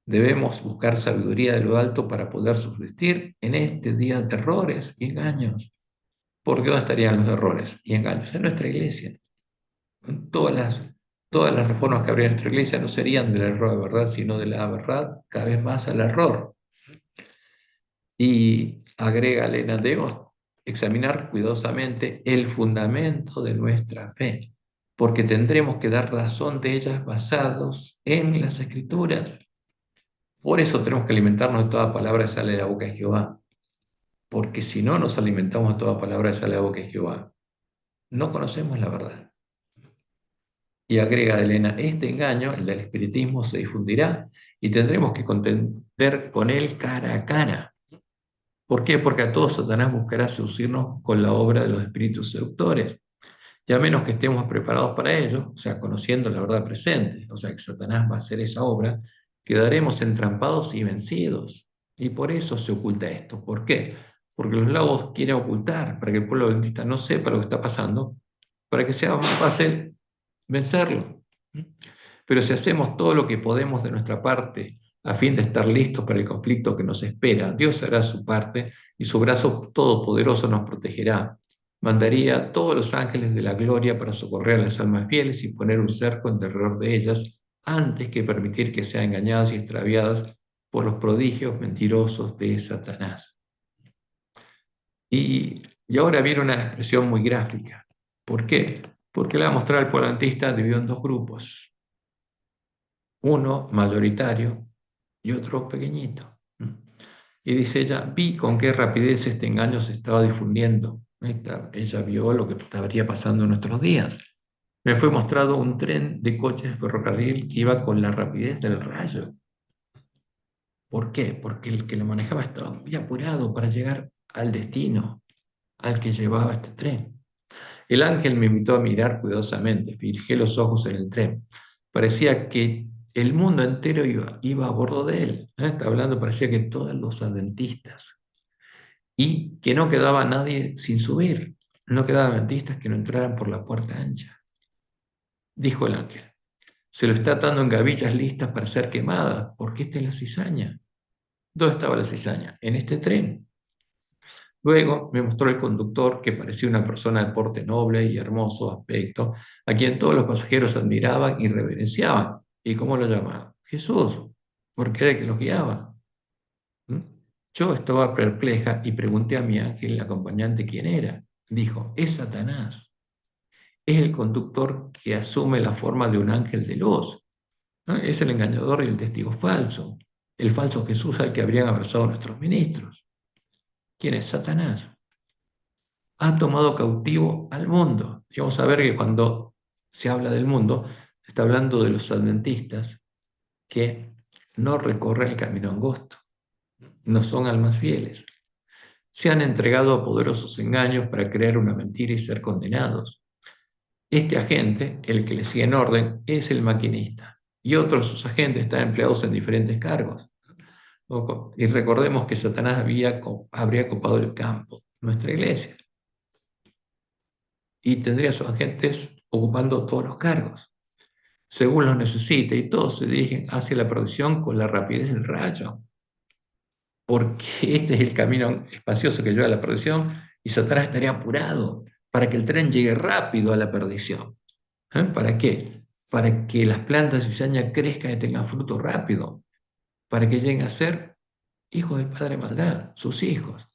Debemos buscar sabiduría de lo alto para poder subsistir en este día de errores y engaños. ¿Por qué dónde estarían los errores y engaños? En nuestra iglesia. Todas todas las reformas que habría en nuestra iglesia no serían del error de verdad, sino de la verdad cada vez más al error. Y agrega Elena, debemos examinar cuidadosamente el fundamento de nuestra fe, porque tendremos que dar razón de ellas basados en las Escrituras. Por eso tenemos que alimentarnos de toda palabra que sale de la boca de Jehová, porque si no nos alimentamos de toda palabra que sale de la boca de Jehová, no conocemos la verdad. Y agrega Elena, este engaño, el del espiritismo, se difundirá y tendremos que contender con él cara a cara. ¿Por qué? Porque a todos Satanás buscará seducirnos con la obra de los espíritus seductores. Y a menos que estemos preparados para ello, o sea, conociendo la verdad presente, o sea, que Satanás va a hacer esa obra, quedaremos entrampados y vencidos. Y por eso se oculta esto. ¿Por qué? Porque los lobos quieren ocultar, para que el pueblo adventista no sepa lo que está pasando, para que sea más fácil vencerlo. Pero si hacemos todo lo que podemos de nuestra parte a fin de estar listos para el conflicto que nos espera, Dios hará su parte y su brazo todopoderoso nos protegerá. Mandaría todos los ángeles de la gloria para socorrer a las almas fieles y poner un cerco en derredor de ellas antes que permitir que sean engañadas y extraviadas por los prodigios mentirosos de Satanás. Y ahora viene una expresión muy gráfica. ¿Por qué? Porque le va a mostrar al pueblo adventista dividido en dos grupos. Uno mayoritario, y otro pequeñito. Y dice ella, vi con qué rapidez este engaño se estaba difundiendo. Ella vio lo que estaría pasando en nuestros días. Me fue mostrado un tren de coches de ferrocarril que iba con la rapidez del rayo. ¿Por qué? Porque el que lo manejaba estaba muy apurado para llegar al destino al que llevaba este tren. El ángel me invitó a mirar cuidadosamente, fijé los ojos en el tren. Parecía que el mundo entero iba a bordo de él. Está hablando, parecía que todos los adventistas. Y que no quedaba nadie sin subir. No quedaban adventistas que no entraran por la puerta ancha. Dijo el ángel, se lo está atando en gavillas listas para ser quemadas, porque esta es la cizaña. ¿Dónde estaba la cizaña? En este tren. Luego me mostró el conductor, que parecía una persona de porte noble y hermoso aspecto, a quien todos los pasajeros admiraban y reverenciaban. ¿Y cómo lo llamaban? Jesús, porque era el que los guiaba. ¿Mm? Yo estaba perpleja y pregunté a mi ángel, el acompañante, quién era. Dijo, es Satanás. Es el conductor que asume la forma de un ángel de luz. ¿No? Es el engañador y el testigo falso. El falso Jesús al que habrían abrazado nuestros ministros. ¿Quién es Satanás? Ha tomado cautivo al mundo. Y vamos a ver que cuando se habla del mundo, se está hablando de los adventistas que no recorren el camino angosto, no son almas fieles. Se han entregado a poderosos engaños para creer una mentira y ser condenados. Este agente, el que le sigue en orden, es el maquinista. Y otros sus agentes están empleados en diferentes cargos. Y recordemos que Satanás habría copado el campo, nuestra iglesia, y tendría a sus agentes ocupando todos los cargos, según los necesite, y todos se dirigen hacia la producción con la rapidez del rayo, porque este es el camino espacioso que lleva a la perdición, y Satanás estaría apurado para que el tren llegue rápido a la perdición. ¿Para qué? Para que las plantas y cizaña crezcan y tengan fruto rápido, para que lleguen a ser hijos del Padre Maldad, sus hijos.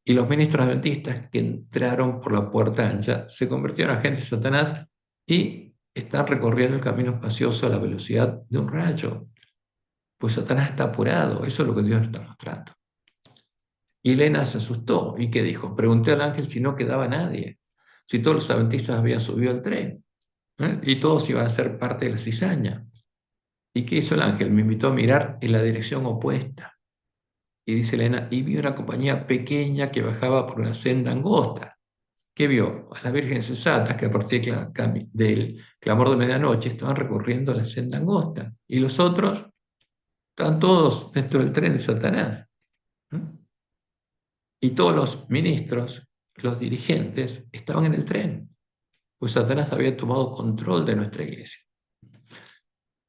Y los ministros adventistas que entraron por la puerta ancha se convirtieron en agentes de Satanás y están recorriendo el camino espacioso a la velocidad de un rayo. Pues Satanás está apurado, eso es lo que Dios nos está mostrando. Y Elena se asustó y ¿qué dijo? Pregunté al ángel si no quedaba nadie, si todos los adventistas habían subido al tren, y todos iban a ser parte de la cizaña. ¿Y qué hizo el ángel? Me invitó a mirar en la dirección opuesta. Y dice Elena, y vi una compañía pequeña que bajaba por una senda angosta. ¿Qué vio? A las vírgenes sensatas que a partir del clamor de medianoche estaban recorriendo la senda angosta. Y los otros estaban todos dentro del tren de Satanás. ¿Mm? Y todos los ministros, los dirigentes, estaban en el tren. Pues Satanás había tomado control de nuestra iglesia.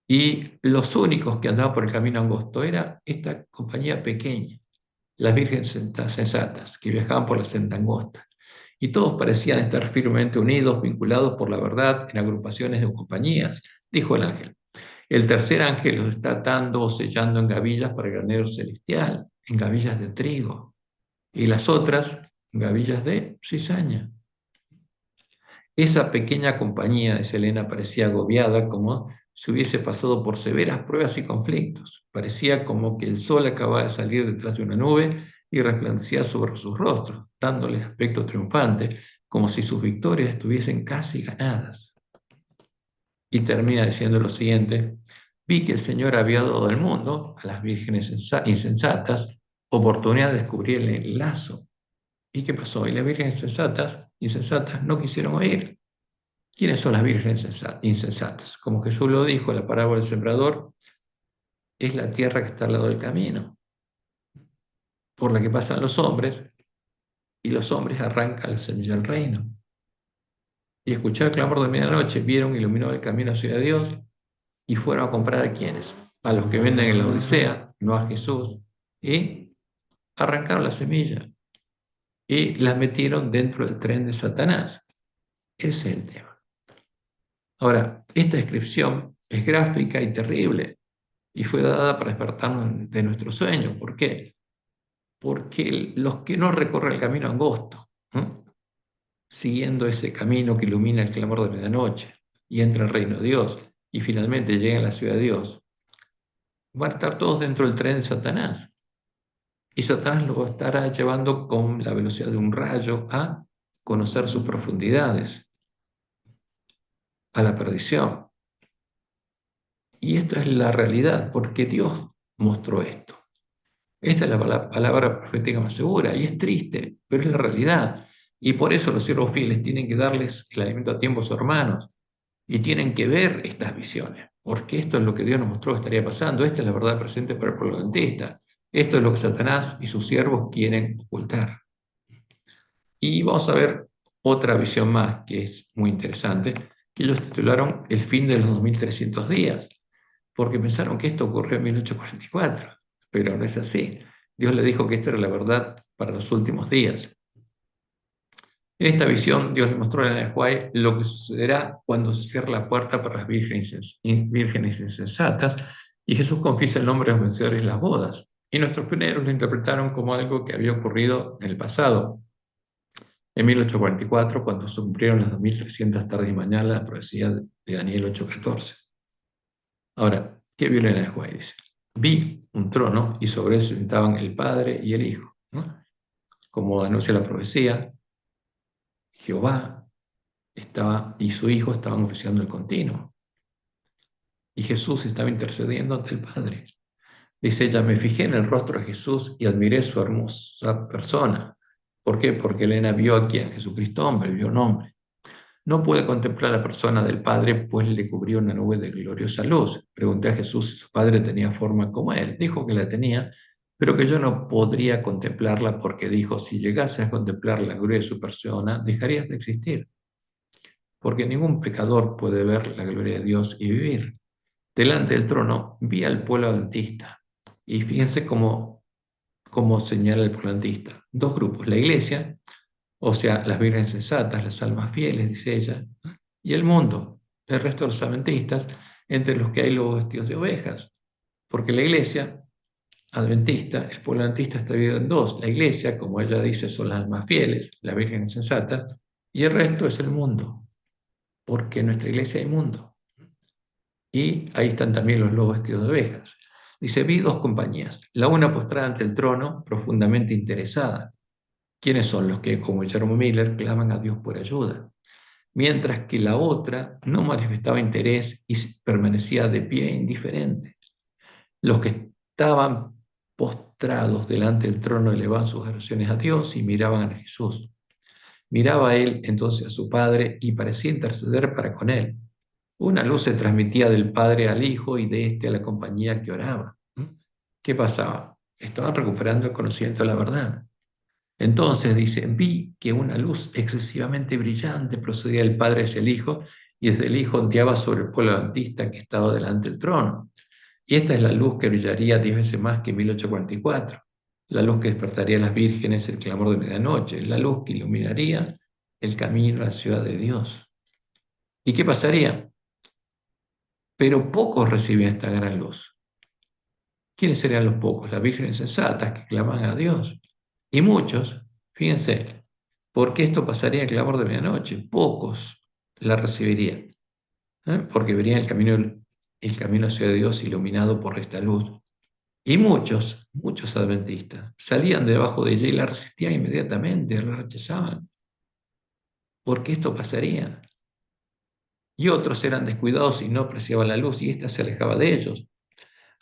Y los únicos que andaban por el camino angosto era esta compañía pequeña, las vírgenes sensatas, que viajaban por la senda angosta. Y todos parecían estar firmemente unidos, vinculados por la verdad en agrupaciones de compañías, dijo el ángel. El tercer ángel los está atando o sellando en gavillas para el granero celestial, en gavillas de trigo, y las otras gavillas de cizaña. Esa pequeña compañía de Selena parecía agobiada, como si hubiese pasado por severas pruebas y conflictos. Parecía como que el sol acababa de salir detrás de una nube y resplandecía sobre sus rostros, dándoles aspecto triunfante, como si sus victorias estuviesen casi ganadas. Y termina diciendo lo siguiente: vi que el Señor había dado al mundo, a las vírgenes insensatas, oportunidad de descubrir el lazo. ¿Y qué pasó? Y las vírgenes insensatas no quisieron oír. ¿Quiénes son las vírgenes insensatas? Como Jesús lo dijo en la parábola del sembrador, es la tierra que está al lado del camino, por la que pasan los hombres, y los hombres arrancan la semilla del reino. Y escuchar el clamor de medianoche, vieron iluminado el camino hacia Dios, y fueron a comprar ¿a quiénes? A los que venden en la Odisea, no a Jesús, y arrancaron la semilla, y las metieron dentro del tren de Satanás. Ese es el tema. Ahora, esta descripción es gráfica y terrible, y fue dada para despertarnos de nuestro sueño. ¿Por qué? Porque los que no recorren el camino angosto, siguiendo ese camino que ilumina el clamor de medianoche, y entra al reino de Dios, y finalmente llega a la ciudad de Dios, van a estar todos dentro del tren de Satanás. Y Satanás lo estará llevando con la velocidad de un rayo a conocer sus profundidades, a la perdición. Y esto es la realidad, porque Dios mostró esto. Esta es la palabra profética más segura, y es triste, pero es la realidad. Y por eso los siervos fieles tienen que darles el alimento a tiempo a sus hermanos, y tienen que ver estas visiones, porque esto es lo que Dios nos mostró que estaría pasando. Esta es la verdad presente para el pueblo adventista. Esto es lo que Satanás y sus siervos quieren ocultar. Y vamos a ver otra visión más que es muy interesante, que ellos titularon El fin de los 2300 días, porque pensaron que esto ocurrió en 1844, pero no es así. Dios le dijo que esta era la verdad para los últimos días. En esta visión, Dios le mostró a la de White lo que sucederá cuando se cierre la puerta para las vírgenes insensatas y Jesús confiesa el nombre de los vencedores de las bodas. Y nuestros pioneros lo interpretaron como algo que había ocurrido en el pasado, en 1844, cuando se cumplieron las 2300 tardes y mañanas, la profecía de Daniel 8:14. Ahora, ¿qué vio Elena de White? Dice, vi un trono y sobre él se sentaban el Padre y el Hijo, ¿no? Como anuncia la profecía, Jehová estaba y su Hijo estaban oficiando el continuo. Y Jesús estaba intercediendo ante el Padre. Dice ella, me fijé en el rostro de Jesús y admiré su hermosa persona. ¿Por qué? Porque Elena vio aquí a Jesucristo hombre, vio un hombre. No pude contemplar la persona del Padre, pues le cubrió una nube de gloriosa luz. Pregunté a Jesús si su Padre tenía forma como él. Dijo que la tenía, pero que yo no podría contemplarla porque dijo, si llegase a contemplar la gloria de su persona, dejarías de existir. Porque ningún pecador puede ver la gloria de Dios y vivir. Delante del trono vi al pueblo adventista. Y fíjense cómo señala el pueblo adventista. Dos grupos, la iglesia, o sea, las vírgenes sensatas, las almas fieles, dice ella, y el mundo, el resto de los adventistas, entre los que hay los vestidos de ovejas. Porque la iglesia adventista, el pueblo adventista está dividido en dos. La iglesia, como ella dice, son las almas fieles, las vírgenes sensatas, y el resto es el mundo, porque en nuestra iglesia hay mundo. Y ahí están también los lobos vestidos de ovejas. Dice, vi dos compañías, la una postrada ante el trono, profundamente interesada. ¿Quiénes son los que, como Jerome Miller, claman a Dios por ayuda? Mientras que la otra no manifestaba interés y permanecía de pie indiferente. Los que estaban postrados delante del trono elevaban sus oraciones a Dios y miraban a Jesús. Miraba a él entonces a su Padre y parecía interceder para con él. Una luz se transmitía del Padre al Hijo y de éste a la compañía que oraba. ¿Qué pasaba? Estaban recuperando el conocimiento de la verdad. Entonces dice, vi que una luz excesivamente brillante procedía del Padre hacia el Hijo y desde el Hijo ondeaba sobre el pueblo adventista que estaba delante del trono. Y esta es la luz que brillaría 10 veces más que en 1844, la luz que despertaría a las vírgenes el clamor de medianoche, la luz que iluminaría el camino a la ciudad de Dios. ¿Y qué pasaría? Pero pocos recibían esta gran luz. ¿Quiénes serían los pocos? Las vírgenes sensatas que claman a Dios. Y muchos, fíjense, porque esto pasaría el clamor de medianoche, pocos la recibirían, porque verían el camino hacia Dios iluminado por esta luz. Y muchos adventistas, salían debajo de ella y la resistían inmediatamente, la rechazaban, porque esto pasaría. Y otros eran descuidados y no apreciaban la luz y ésta se alejaba de ellos.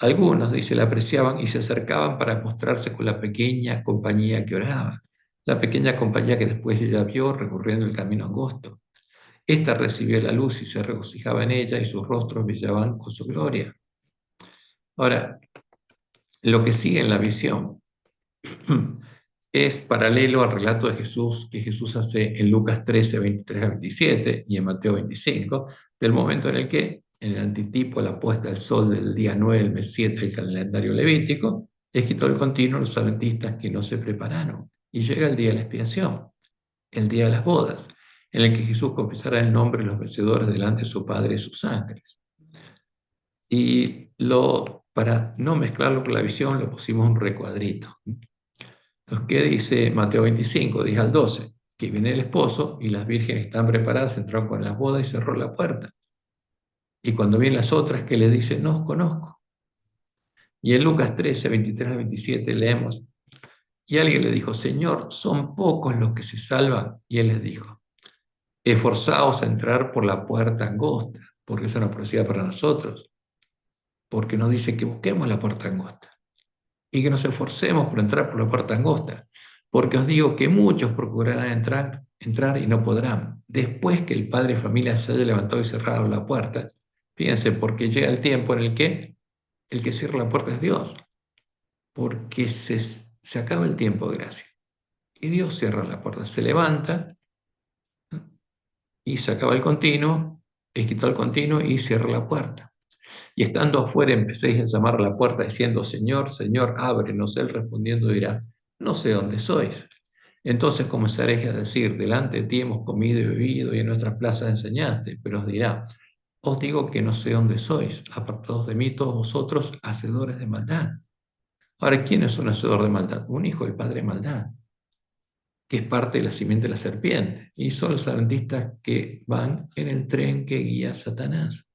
Algunos, dice, la apreciaban y se acercaban para mostrarse con la pequeña compañía que oraba, la pequeña compañía que después ella vio recorriendo el camino angosto. Esta recibió la luz y se regocijaba en ella y sus rostros brillaban con su gloria. Ahora, lo que sigue en la visión es paralelo al relato de Jesús que Jesús hace en Lucas 13, 23 a 27 y en Mateo 25, del momento en el que, en el antitipo, la puesta del sol del día 9 del mes 7 del calendario levítico, es quitó el continuo a los adventistas que no se prepararon. Y llega el día de la expiación, el día de las bodas, en el que Jesús confesará el nombre de los vencedores delante de su Padre y sus ángeles. Y para no mezclarlo con la visión, lo pusimos un recuadrito. Entonces, ¿qué dice Mateo 25, 10 al 12? Que viene el esposo y las vírgenes están preparadas, entraron con las bodas y cerró la puerta. Y cuando vienen las otras, que le dicen, no os conozco. Y en Lucas 13, 23 al 27 leemos, y alguien le dijo, Señor, ¿son pocos los que se salvan? Y él les dijo, esforzaos a entrar por la puerta angosta, porque es una profecía para nosotros, porque nos dice que busquemos la puerta angosta y que nos esforcemos por entrar por la puerta angosta, porque os digo que muchos procurarán entrar y no podrán. Después que el padre de familia se haya levantado y cerrado la puerta, fíjense, porque llega el tiempo en el que el que cierra la puerta es Dios, porque se acaba el tiempo de gracia. Y Dios cierra la puerta, se levanta y se acaba el continuo, es quitado el continuo y cierra la puerta. Y estando afuera empecéis a llamar a la puerta diciendo, Señor, Señor, ábrenos. Él respondiendo dirá, no sé dónde sois. Entonces comenzaréis a decir, delante de ti hemos comido y bebido y en nuestras plazas enseñaste, pero os dirá, os digo que no sé dónde sois, apartados de mí todos vosotros, hacedores de maldad. Ahora, ¿quién es un hacedor de maldad? Un hijo del padre de maldad, que es parte de la simiente de la serpiente. Y son los adventistas que van en el tren que guía a Satanás.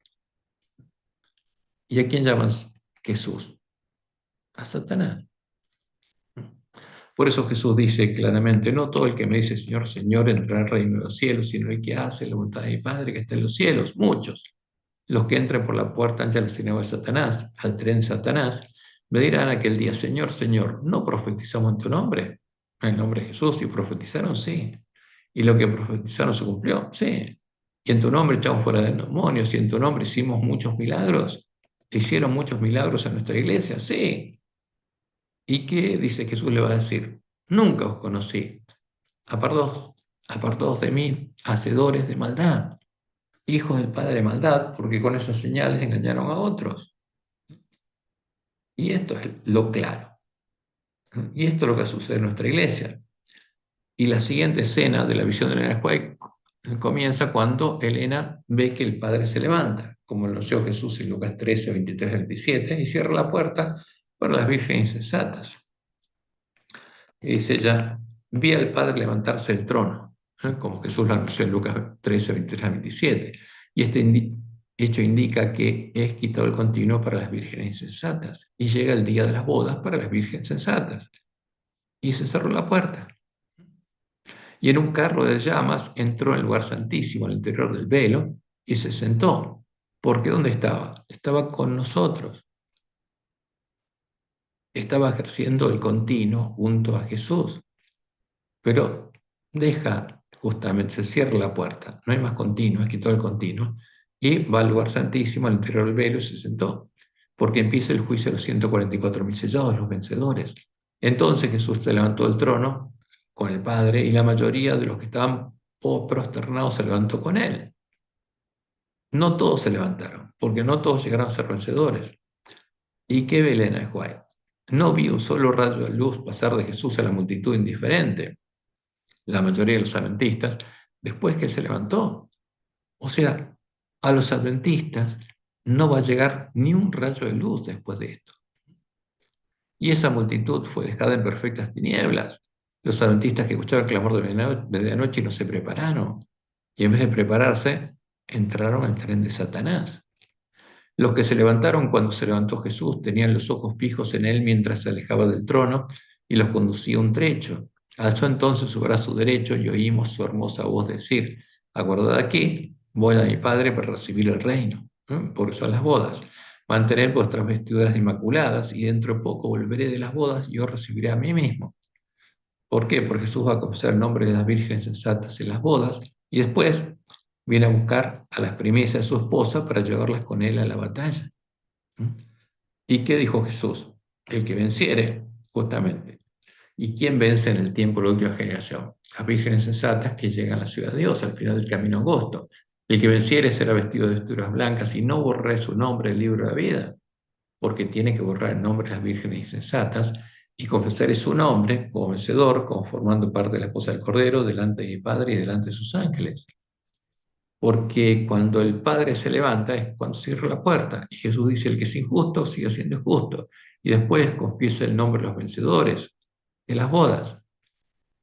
¿Y a quién llaman Jesús? A Satanás. Por eso Jesús dice claramente, no todo el que me dice Señor, Señor entrará al reino de los cielos, sino el que hace la voluntad de mi Padre que está en los cielos, muchos. Los que entren por la puerta ancha del sinagoga de Satanás, al tren de Satanás, me dirán aquel día, Señor, Señor, ¿no profetizamos en tu nombre? En el nombre de Jesús, y profetizaron, sí. Y lo que profetizaron se cumplió, sí. Y en tu nombre echamos fuera de demonios, y en tu nombre hicimos muchos milagros. Hicieron muchos milagros en nuestra iglesia, sí. ¿Y qué dice Jesús le va a decir? Nunca os conocí. Apartados, apartados de mí, hacedores de maldad, hijos del padre de maldad, porque con esas señales engañaron a otros. Y esto es lo claro. Y esto es lo que sucede en nuestra iglesia. Y la siguiente escena de la visión de Elena White comienza cuando Elena ve que el padre se levanta, como anunció Jesús en Lucas 13, 23, 27, y cierra la puerta para las vírgenes insensatas. Y dice ella, vi al Padre levantarse del trono, como Jesús lo anunció en Lucas 13, 23 a 27. Y este hecho indica que es quitado el continuo para las vírgenes insensatas. Y llega el día de las bodas para las vírgenes sensatas. Y se cerró la puerta. Y en un carro de llamas entró en el lugar santísimo, al interior del velo, y se sentó. Porque ¿dónde estaba? Estaba con nosotros. Estaba ejerciendo el continuo junto a Jesús. Pero deja, justamente, se cierra la puerta, no hay más continuo, es quitó el continuo, y va al lugar santísimo, al interior del velo, y se sentó, porque empieza el juicio de los 144.000 sellados, los vencedores. Entonces Jesús se levantó del trono con el Padre, y la mayoría de los que estaban prosternados se levantó con él. No todos se levantaron, porque no todos llegaron a ser vencedores. ¿Y qué ve Elena de White? No vi un solo rayo de luz pasar de Jesús a la multitud indiferente, la mayoría de los adventistas, después que él se levantó. O sea, a los adventistas no va a llegar ni un rayo de luz después de esto. Y esa multitud fue dejada en perfectas tinieblas. Los adventistas que escucharon el clamor de medianoche no se prepararon. Y en vez de prepararse, entraron al tren de Satanás. Los que se levantaron cuando se levantó Jesús tenían los ojos fijos en él mientras se alejaba del trono y los conducía un trecho. Alzó entonces su brazo derecho y oímos su hermosa voz decir, aguardad aquí, voy a mi Padre para recibir el reino. Por eso a las bodas. Mantened vuestras vestiduras inmaculadas y dentro de poco volveré de las bodas y os recibiré a mí mismo. ¿Por qué? Porque Jesús va a confesar el nombre de las vírgenes sensatas en las bodas y después viene a buscar a las primicias de su esposa para llevarlas con él a la batalla. ¿Y qué dijo Jesús? El que venciere, justamente. ¿Y quién vence en el tiempo de la última generación? Las vírgenes sensatas que llegan a la ciudad de Dios al final del camino angosto. El que venciere será vestido de vestiduras blancas y no borré su nombre del libro de la vida, porque tiene que borrar el nombre de las vírgenes insensatas y confesaré su nombre como vencedor, como formando parte de la esposa del Cordero, delante de mi Padre y delante de sus ángeles. Porque cuando el Padre se levanta es cuando cierra la puerta. Y Jesús dice, el que es injusto sigue siendo injusto. Y después confiesa el nombre de los vencedores de las bodas.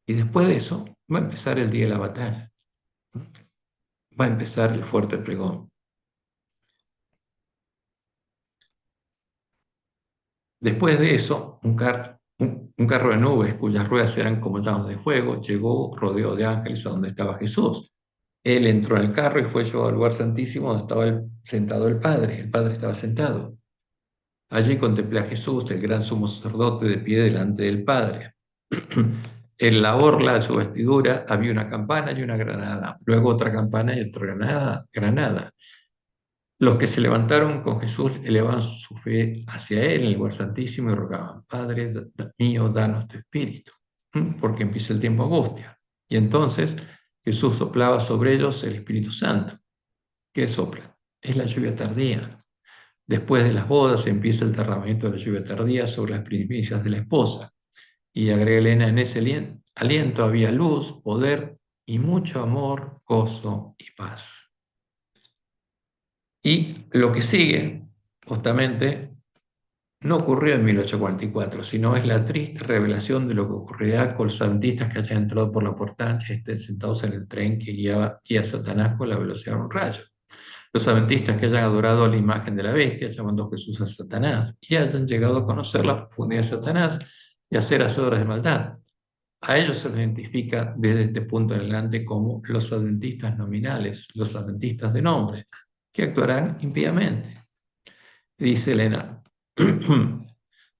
Y después de eso va a empezar el día de la batalla. Va a empezar el fuerte pregón. Después de eso, un carro de nubes cuyas ruedas eran como llamas de fuego llegó rodeado de ángeles a donde estaba Jesús. Él entró en el carro y fue llevado al lugar santísimo donde estaba sentado el Padre. El Padre estaba sentado. Allí contemplé a Jesús, el gran sumo sacerdote, de pie delante del Padre. En la orla de su vestidura había una campana y una granada, luego otra campana y otra granada. Los que se levantaron con Jesús elevaban su fe hacia Él en el lugar santísimo y rogaban: Padre mío, danos tu espíritu, porque empieza el tiempo de angustia. Y entonces Jesús soplaba sobre ellos el Espíritu Santo. ¿Qué sopla? Es la lluvia tardía. Después de las bodas empieza el derramamiento de la lluvia tardía sobre las primicias de la esposa. Y agrega Elena: en ese aliento había luz, poder y mucho amor, gozo y paz. Y lo que sigue, justamente, no ocurrió en 1844, sino es la triste revelación de lo que ocurrirá con los adventistas que hayan entrado por la puerta ancha y estén sentados en el tren que guía a Satanás con la velocidad de un rayo. Los adventistas que hayan adorado a la imagen de la bestia, llamando a Jesús a Satanás, y hayan llegado a conocer la profundidad de Satanás y a ser hacedores de maldad. A ellos se les identifica desde este punto en adelante como los adventistas nominales, los adventistas de nombre, que actuarán impíamente. Dice Elena: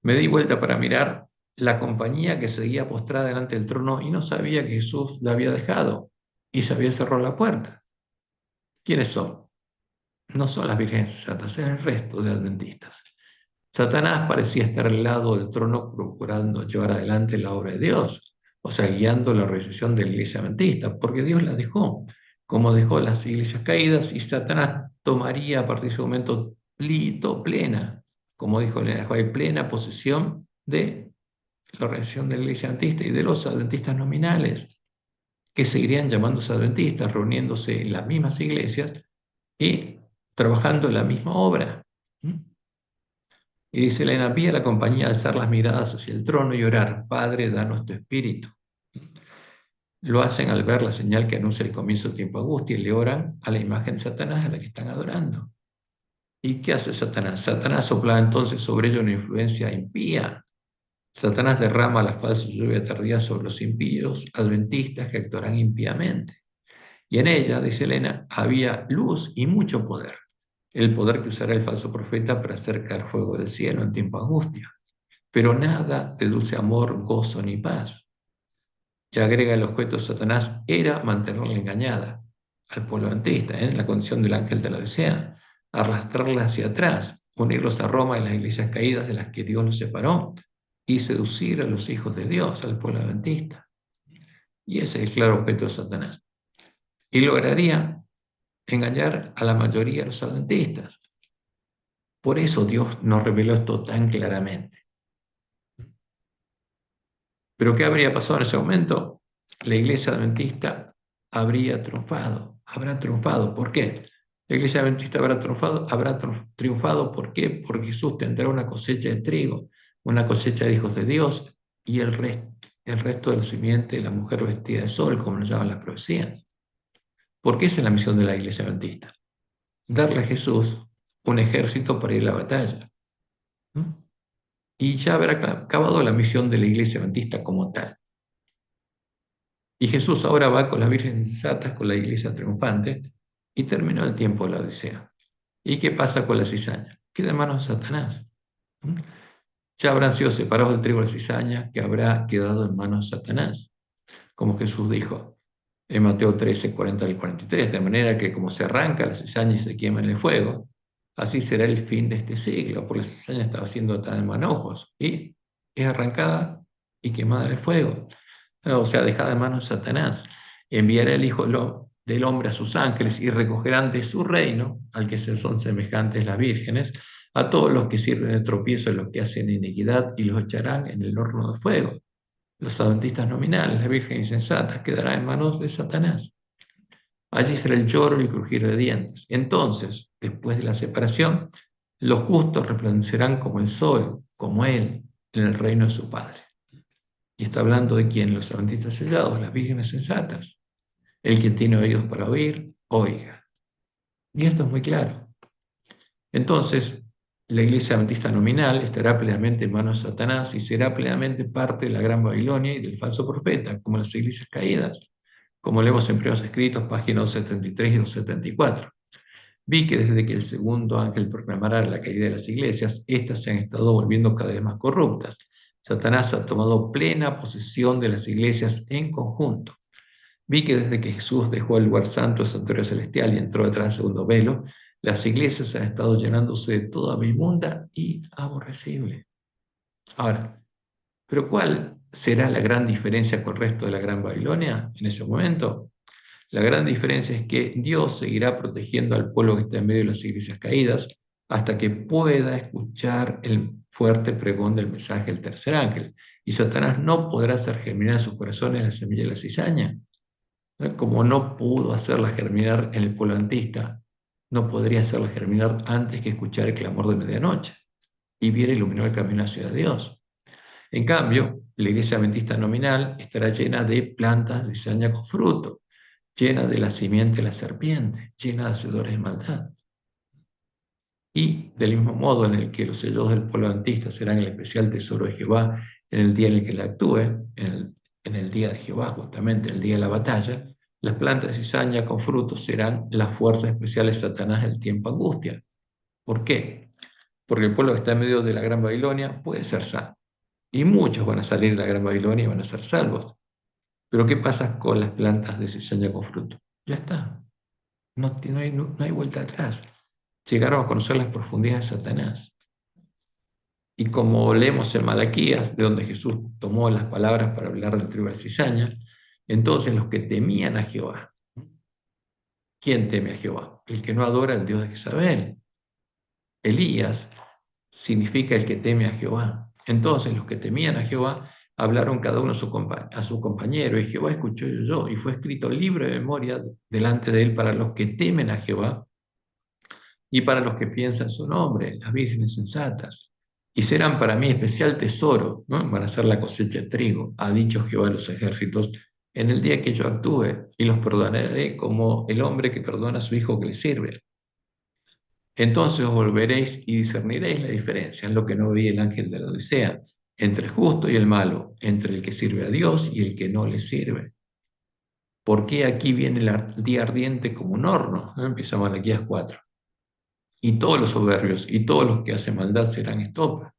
me di vuelta para mirar la compañía que seguía postrada delante del trono y no sabía que Jesús la había dejado y se había cerrado la puerta. ¿Quiénes son? No son las vírgenes sensatas, es el resto de adventistas. Satanás parecía estar al lado del trono procurando llevar adelante la obra de Dios, o sea, guiando la recepción de la iglesia adventista, porque Dios la dejó, como dejó las iglesias caídas, y Satanás tomaría a partir de ese momento plena, como dijo Elena White, plena posesión de la recepción de la iglesia adventista y de los adventistas nominales, que seguirían llamándose adventistas, reuniéndose en las mismas iglesias y trabajando en la misma obra. Y dice Elena: vi a la compañía alzar las miradas hacia el trono y orar: Padre, danos tu espíritu. Lo hacen al ver la señal que anuncia el comienzo del tiempo de angustia y le oran a la imagen de Satanás a la que están adorando. ¿Y qué hace Satanás? Satanás sopla entonces sobre ellos una influencia impía. Satanás derrama la falsa lluvia tardía sobre los impíos adventistas que actuarán impíamente. Y en ella, dice Elena, había luz y mucho poder. El poder que usará el falso profeta para hacer caer fuego del cielo en tiempo de angustia. Pero nada de dulce amor, gozo ni paz. Y agrega: el objeto de Satanás era mantenerla engañada al pueblo adventista, en la condición del ángel de la Odisea, arrastrarla hacia atrás, unirlos a Roma y las iglesias caídas de las que Dios los separó, y seducir a los hijos de Dios, al pueblo adventista. Y ese es el claro objeto de Satanás. Y lograría engañar a la mayoría de los adventistas. Por eso Dios nos reveló esto tan claramente. Pero ¿qué habría pasado en ese momento? La iglesia adventista habría triunfado, habrá triunfado. ¿Por qué? La iglesia adventista habrá triunfado. ¿Por qué? Porque Jesús tendrá una cosecha de trigo, una cosecha de hijos de Dios y el resto de la simiente de la mujer vestida de sol, como lo llaman las profecías. Porque esa es la misión de la iglesia adventista: darle a Jesús un ejército para ir a la batalla. ¿No? Y ya habrá acabado la misión de la iglesia adventista como tal. Y Jesús ahora va con las vírgenes sensatas, con la iglesia triunfante, y terminó el tiempo de la Odisea. ¿Y qué pasa con la cizaña? Queda en manos de Satanás. Ya habrán sido separados del trigo de la cizaña, que habrá quedado en manos de Satanás, como Jesús dijo en Mateo 13, 40 al 43, de manera que como se arranca la cizaña y se quema en el fuego, así será el fin de este siglo, porque la cizaña estaba siendo atada en manojos y es arrancada y quemada en el fuego, o sea, dejada en manos de Satanás. Enviará el Hijo del Hombre a sus ángeles y recogerán de su reino, al que son semejantes las vírgenes, a todos los que sirven de tropiezo, a los que hacen iniquidad, y los echarán en el horno de fuego. Los adventistas nominales, las vírgenes insensatas, quedarán en manos de Satanás. Allí será el lloro y el crujir de dientes. Entonces, después de la separación, los justos resplandecerán como el sol, como Él, en el reino de su Padre. Y está hablando de quién: los adventistas sellados, las vírgenes sensatas. El que tiene oídos para oír, oiga. Y esto es muy claro. Entonces, la iglesia adventista nominal estará plenamente en manos de Satanás y será plenamente parte de la Gran Babilonia y del falso profeta, como las iglesias caídas, como leemos en Primeros Escritos, páginas 273 y 274. Vi que desde que el segundo ángel proclamara la caída de las iglesias, éstas se han estado volviendo cada vez más corruptas. Satanás ha tomado plena posesión de las iglesias en conjunto. Vi que desde que Jesús dejó el lugar santo, el santuario celestial, y entró detrás del segundo velo, las iglesias han estado llenándose de toda inmunda y aborrecible. Ahora, ¿pero cuál será la gran diferencia con el resto de la Gran Babilonia en ese momento? La gran diferencia es que Dios seguirá protegiendo al pueblo que está en medio de las iglesias caídas hasta que pueda escuchar el fuerte pregón del mensaje del tercer ángel. Y Satanás no podrá hacer germinar en sus corazones la semilla de la cizaña. ¿No? Como no pudo hacerla germinar en el pueblo adventista, no podría hacerla germinar antes que escuchar el clamor de medianoche y viera iluminar el camino hacia Dios. En cambio, la iglesia adventista nominal estará llena de plantas de cizaña con fruto, llena de la simiente de la serpiente, llena de hacedores de maldad. Y del mismo modo en el que los sellos del pueblo adventista serán el especial tesoro de Jehová en el día en el que la actúe, en el día de Jehová, justamente el día de la batalla, las plantas de cizaña con frutos serán las fuerzas especiales de Satanás del tiempo de angustia. ¿Por qué? Porque el pueblo que está en medio de la Gran Babilonia puede ser salvo. Y muchos van a salir de la Gran Babilonia y van a ser salvos. Pero ¿qué pasa con las plantas de cizaña con fruto? Ya está. No hay vuelta atrás. Llegaron a conocer las profundidades de Satanás. Y como leemos en Malaquías, de donde Jesús tomó las palabras para hablar del trigo de la cizaña, entonces los que temían a Jehová, ¿quién teme a Jehová? El que no adora al Dios de Jezabel. Elías significa el que teme a Jehová. Entonces los que temían a Jehová hablaron cada uno a su compañero, y Jehová escuchó y oyó, y fue escrito libro de memoria delante de él para los que temen a Jehová y para los que piensan su nombre, las vírgenes sensatas. Y serán para mí especial tesoro, ¿no? Van a ser la cosecha de trigo, ha dicho Jehová de los ejércitos, en el día que yo actúe, y los perdonaré como el hombre que perdona a su hijo que le sirve. Entonces os volveréis y discerniréis la diferencia, en lo que no veía el ángel de la Odisea, entre el justo y el malo, entre el que sirve a Dios y el que no le sirve. Porque aquí viene el día ardiente como un horno, ¿no? Empieza Malaquías 4. Y todos los soberbios y todos los que hacen maldad serán estopa.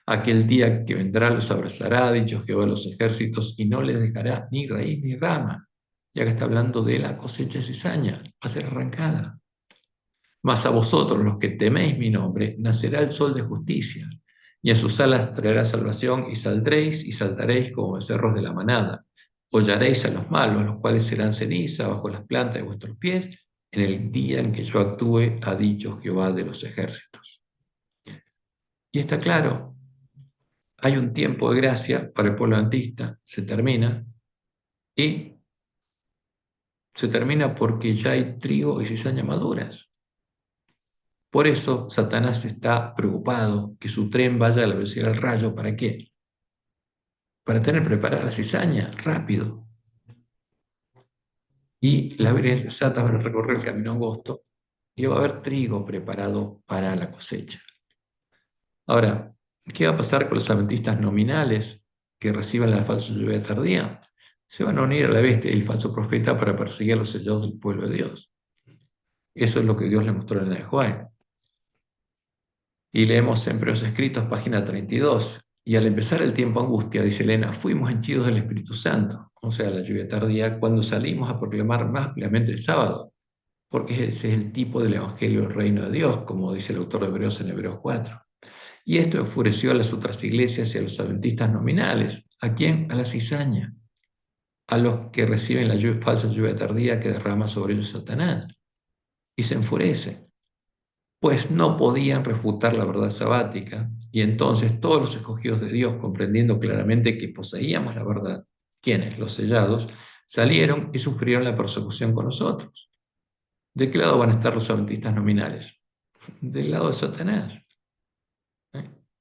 Aquel día que vendrá los abrazará, ha dicho Jehová de los ejércitos, y no les dejará ni raíz ni rama. Ya que está hablando de la cosecha de cizaña, va a ser arrancada. Mas a vosotros, los que teméis mi nombre, nacerá el sol de justicia, y en sus alas traerá salvación, y saldréis y saltaréis como becerros de la manada. Hollaréis a los malos, los cuales serán ceniza bajo las plantas de vuestros pies, en el día en que yo actúe, ha dicho Jehová de los ejércitos. Y está claro, hay un tiempo de gracia para el pueblo adventista, se termina, y se termina porque ya hay trigo y cizaña maduras. Por eso Satanás está preocupado que su tren vaya a la velocidad del rayo. ¿Para qué? Para tener preparada la cizaña rápido. Y las vírgenes sensatas van a recorrer el camino angosto y va a haber trigo preparado para la cosecha. Ahora, ¿qué va a pasar con los adventistas nominales que reciban la falsa lluvia tardía? Se van a unir a la bestia y el falso profeta para perseguir a los sellados del pueblo de Dios. Eso es lo que Dios le mostró en el Joel. Y leemos en Primeros Escritos, página 32. Y al empezar el tiempo angustia, dice Elena, fuimos henchidos del Espíritu Santo, o sea, la lluvia tardía, cuando salimos a proclamar más ampliamente el sábado, porque ese es el tipo del Evangelio del Reino de Dios, como dice el autor de Hebreos en Hebreos 4. Y esto enfureció a las otras iglesias y a los adventistas nominales. ¿A quién? A la cizaña, a los que reciben la falsa lluvia tardía que derrama sobre ellos Satanás. Y se enfurece, pues no podían refutar la verdad sabática, y entonces todos los escogidos de Dios, comprendiendo claramente que poseíamos la verdad, quienes, los sellados, salieron y sufrieron la persecución con nosotros. ¿De qué lado van a estar los adventistas nominales? Del lado de Satanás.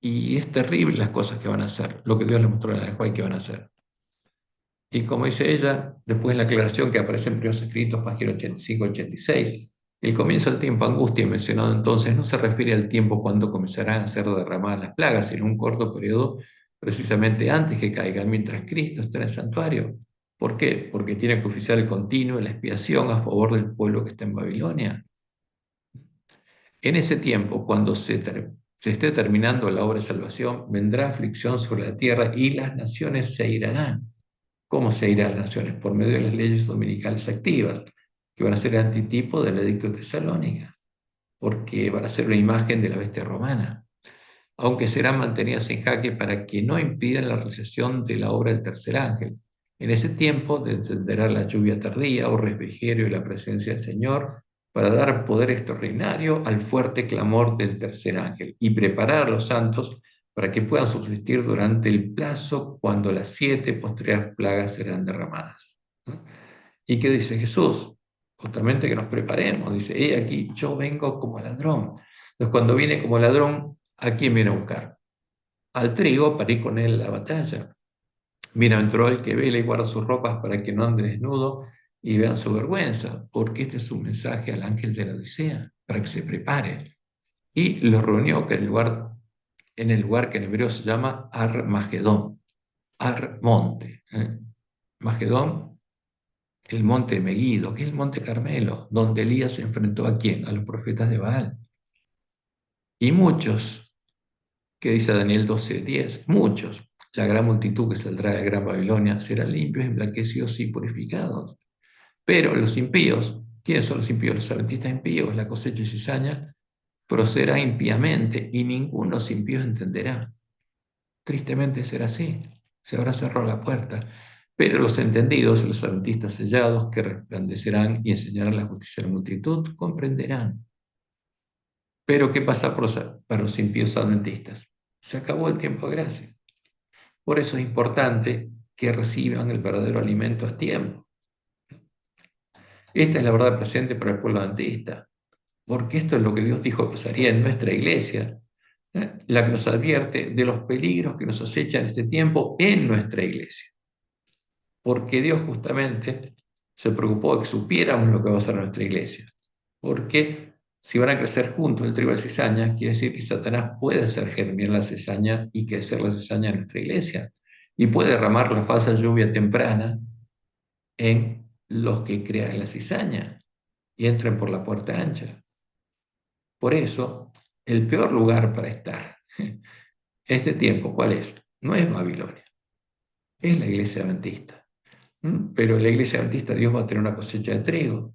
Y es terrible las cosas que van a hacer, lo que Dios les mostró en el Juan que van a hacer. Y como dice ella, después de la aclaración que aparece en Primeros Escritos, página 85-86, El comienzo del tiempo angustia mencionado entonces no se refiere al tiempo cuando comenzarán a ser derramadas las plagas, sino un corto periodo precisamente antes que caigan, mientras Cristo está en el santuario. ¿Por qué? Porque tiene que oficiar el continuo y la expiación a favor del pueblo que está en Babilonia. En ese tiempo, cuando se esté terminando la obra de salvación, vendrá aflicción sobre la tierra y las naciones se irán. ¿Cómo se irán las naciones? Por medio de las leyes dominicales activas, que van a ser el antitipo del edicto de Tesalónica, porque van a ser una imagen de la bestia romana, aunque serán mantenidas en jaque para que no impidan la realización de la obra del tercer ángel. En ese tiempo descenderá la lluvia tardía o refrigerio de la presencia del Señor para dar poder extraordinario al fuerte clamor del tercer ángel y preparar a los santos para que puedan subsistir durante el plazo cuando las 7 postreras plagas serán derramadas. ¿Y qué dice Jesús? Justamente que nos preparemos. Dice, he aquí, yo vengo como ladrón. Entonces, cuando viene como ladrón, ¿a quién viene a buscar? Al trigo para ir con él a la batalla. Mira, entró el que vela y guarda sus ropas para que no ande desnudo y vean su vergüenza, porque este es un mensaje al ángel de la Odisea, para que se prepare. Y los reunió en el lugar que en hebreo se llama Armagedón, Armonte. Magedón, el monte de Meguido, que es el monte Carmelo, donde Elías se enfrentó ¿a quién? A los profetas de Baal. Y muchos, que dice Daniel 12:10, muchos, la gran multitud que saldrá de Gran Babilonia, serán limpios, emblanquecidos y purificados. Pero los impíos, ¿quiénes son los impíos? Los adventistas impíos, la cosecha y cizaña, procederá impíamente y ninguno de los impíos entenderá. Tristemente será así, se habrá cerrado la puerta. Pero los entendidos, los adventistas sellados, que resplandecerán y enseñarán la justicia a la multitud, comprenderán. Pero ¿qué pasa para los impíos adventistas? Se acabó el tiempo de gracia. Por eso es importante que reciban el verdadero alimento a tiempo. Esta es la verdad presente para el pueblo adventista, porque esto es lo que Dios dijo que pasaría en nuestra iglesia, la que nos advierte de los peligros que nos acechan en este tiempo en nuestra iglesia. Porque Dios justamente se preocupó de que supiéramos lo que va a hacer nuestra iglesia. Porque si van a crecer juntos el trigo y la cizaña, quiere decir que Satanás puede hacer germinar la cizaña y crecer la cizaña en nuestra iglesia. Y puede derramar la falsa lluvia temprana en los que crean la cizaña y entren por la puerta ancha. Por eso, el peor lugar para estar en este tiempo, ¿cuál es? No es Babilonia, es la iglesia adventista. Pero en la iglesia adventista Dios va a tener una cosecha de trigo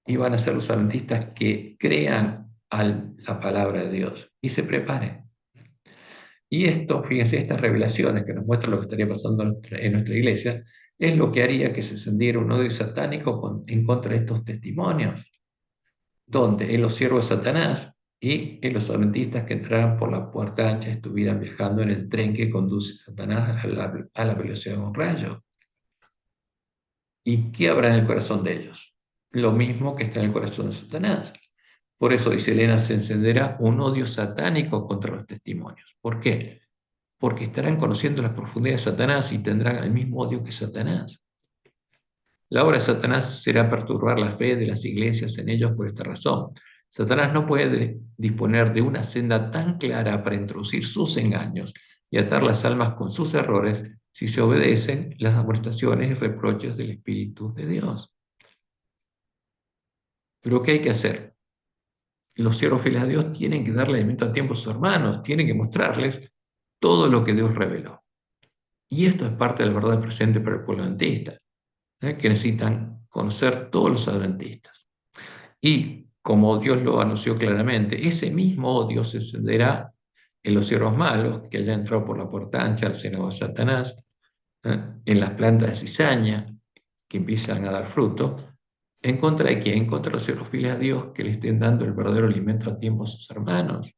y van a ser los adventistas que crean a la palabra de Dios y se preparen. Y esto, fíjense, estas revelaciones que nos muestran lo que estaría pasando en nuestra iglesia, es lo que haría que se encendiera un odio satánico en contra de estos testimonios, donde en los siervos de Satanás y en los adventistas que entraran por la puerta ancha estuvieran viajando en el tren que conduce Satanás a la velocidad de un rayo. ¿Y qué habrá en el corazón de ellos? Lo mismo que está en el corazón de Satanás. Por eso, dice Elena, se encenderá un odio satánico contra los testimonios. ¿Por qué? Porque estarán conociendo las profundidades de Satanás y tendrán el mismo odio que Satanás. La obra de Satanás será perturbar la fe de las iglesias en ellos por esta razón. Satanás no puede disponer de una senda tan clara para introducir sus engaños y atar las almas con sus errores si se obedecen las amonestaciones y reproches del Espíritu de Dios. Pero ¿qué hay que hacer? Los siervos fieles a Dios tienen que darle alimento a tiempo a sus hermanos, tienen que mostrarles todo lo que Dios reveló. Y esto es parte de la verdad presente para el pueblo adventista, que necesitan conocer todos los adventistas. Y como Dios lo anunció claramente, ese mismo odio se encenderá en los siervos malos que hayan entrado por la puerta ancha al seno de Satanás, en las plantas de cizaña que empiezan a dar fruto. ¿En contra de quién? En contra de los siervos fieles a Dios que le estén dando el verdadero alimento a tiempo a sus hermanos.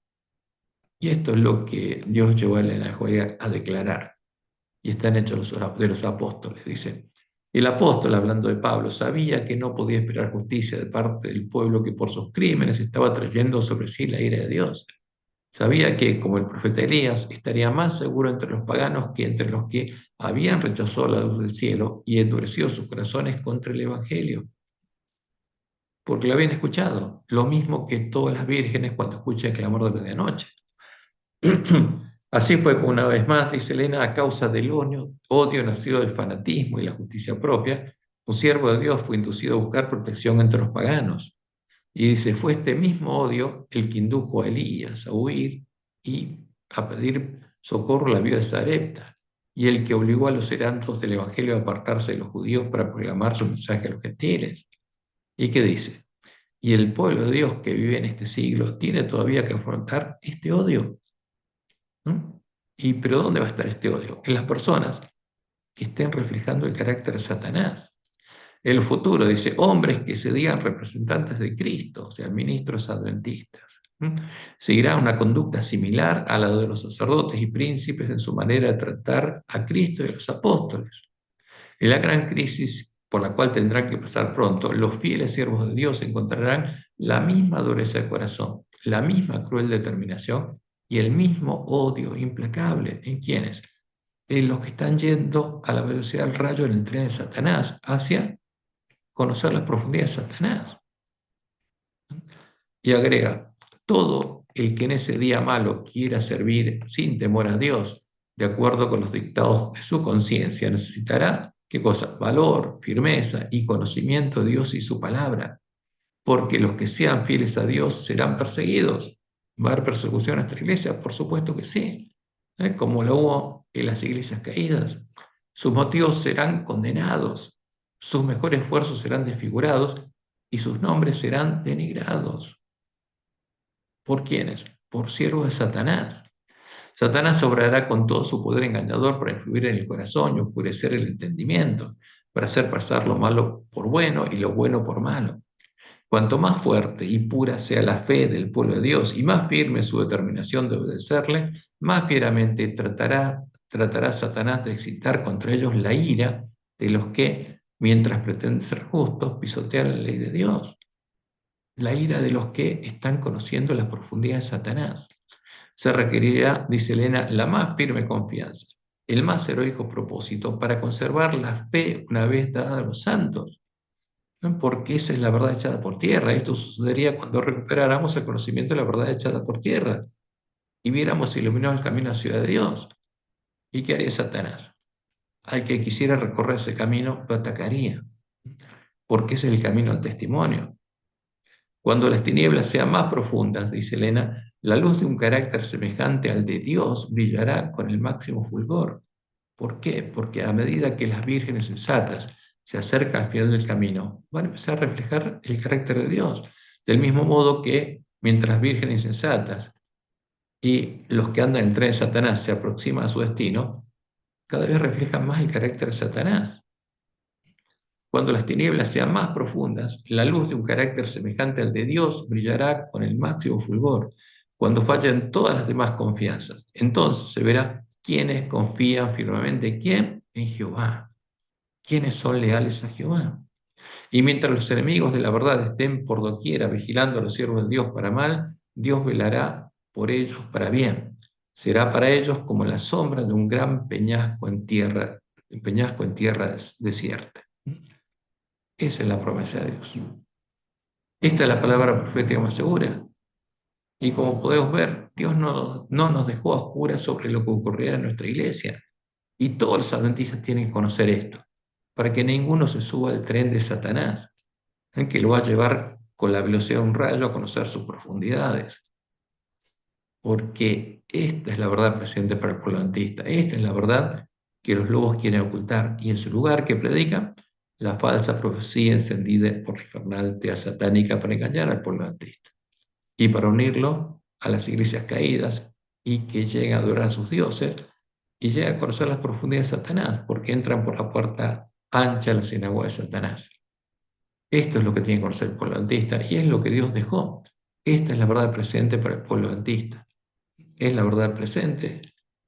Y esto es lo que Dios llevó a Elena Joya a declarar. Y está en Hechos de los Apóstoles, dice. El apóstol, hablando de Pablo, sabía que no podía esperar justicia de parte del pueblo que por sus crímenes estaba trayendo sobre sí la ira de Dios. Sabía que, como el profeta Elías, estaría más seguro entre los paganos que entre los que habían rechazado la luz del cielo y endurecido sus corazones contra el Evangelio. porque lo habían escuchado, lo mismo que todas las vírgenes cuando escuchan el clamor de medianoche. Así fue como una vez más, dice Elena, a causa del odio nacido del fanatismo y la justicia propia, un siervo de Dios fue inducido a buscar protección entre los paganos. Y dice, fue este mismo odio el que indujo a Elías a huir y a pedir socorro a la viuda de Sarepta, y el que obligó a los heraldos del Evangelio a apartarse de los judíos para proclamar su mensaje a los gentiles. ¿Y qué dice? Y el pueblo de Dios que vive en este siglo tiene todavía que afrontar este odio. ¿No? Pero ¿dónde va a estar este odio? En las personas que estén reflejando el carácter de Satanás. El futuro, dice, hombres que se digan representantes de Cristo, o sea, ministros adventistas. Seguirá una conducta similar a la de los sacerdotes y príncipes en su manera de tratar a Cristo y a los apóstoles. En la gran crisis por la cual tendrán que pasar pronto, los fieles siervos de Dios encontrarán la misma dureza de corazón, la misma cruel determinación y el mismo odio implacable. ¿En quiénes? En los que están yendo a la velocidad del rayo en el tren de Satanás hacia conocer las profundidades de Satanás. Y agrega, todo el que en ese día malo quiera servir sin temor a Dios, de acuerdo con los dictados de su conciencia, necesitará, ¿qué cosa? Valor, firmeza y conocimiento de Dios y su palabra, porque los que sean fieles a Dios serán perseguidos. ¿Va a haber persecución en nuestra iglesia? Por supuesto que sí, como lo hubo en las iglesias caídas. Sus motivos serán condenados, sus mejores esfuerzos serán desfigurados y sus nombres serán denigrados. ¿Por quiénes? Por siervos de Satanás. Satanás obrará con todo su poder engañador para influir en el corazón y oscurecer el entendimiento, para hacer pasar lo malo por bueno y lo bueno por malo. Cuanto más fuerte y pura sea la fe del pueblo de Dios y más firme su determinación de obedecerle, más fieramente tratará Satanás de excitar contra ellos la ira de los que, mientras pretenden ser justos, pisotean la ley de Dios. La ira de los que están conociendo la profundidad de Satanás. Se requerirá, dice Elena, la más firme confianza, el más heroico propósito para conservar la fe una vez dada a los santos, ¿no? Porque esa es la verdad echada por tierra. Esto sucedería cuando recuperáramos el conocimiento de la verdad echada por tierra y viéramos iluminado el camino a la ciudad de Dios. ¿Y qué haría Satanás? Al que quisiera recorrer ese camino lo atacaría, porque ese es el camino al testimonio. Cuando las tinieblas sean más profundas, dice Elena, la luz de un carácter semejante al de Dios brillará con el máximo fulgor. ¿Por qué? Porque a medida que las vírgenes sensatas se acercan al final del camino, van a empezar a reflejar el carácter de Dios. Del mismo modo que mientras las vírgenes insensatas y los que andan en el tren de Satanás se aproximan a su destino, cada vez reflejan más el carácter de Satanás. Cuando las tinieblas sean más profundas, la luz de un carácter semejante al de Dios brillará con el máximo fulgor. Cuando fallen todas las demás confianzas, entonces se verá quiénes confían firmemente. ¿Quién? En Jehová. ¿Quiénes son leales a Jehová? Y mientras los enemigos de la verdad estén por doquiera vigilando a los siervos de Dios para mal, Dios velará por ellos para bien. Será para ellos como la sombra de un gran peñasco en tierra desierta. Esa es la promesa de Dios. Esta es la palabra profética más segura. Y como podemos ver, Dios no nos dejó a oscuras sobre lo que ocurrirá en nuestra iglesia. Y todos los adventistas tienen que conocer esto, para que ninguno se suba al tren de Satanás, que lo va a llevar con la velocidad de un rayo a conocer sus profundidades. Porque esta es la verdad presente para el pueblo adventista. Esta es la verdad que los lobos quieren ocultar. Y en su lugar que predican la falsa profecía encendida por la infernal tea satánica para engañar al pueblo adventista y para unirlo a las iglesias caídas y que lleguen a adorar a sus dioses y lleguen a conocer las profundidades de Satanás, porque entran por la puerta ancha a la sinagoga de Satanás. Esto es lo que tiene que conocer el pueblo adventista y es lo que Dios dejó. Esta es la verdad presente para el pueblo adventista. Es la verdad presente,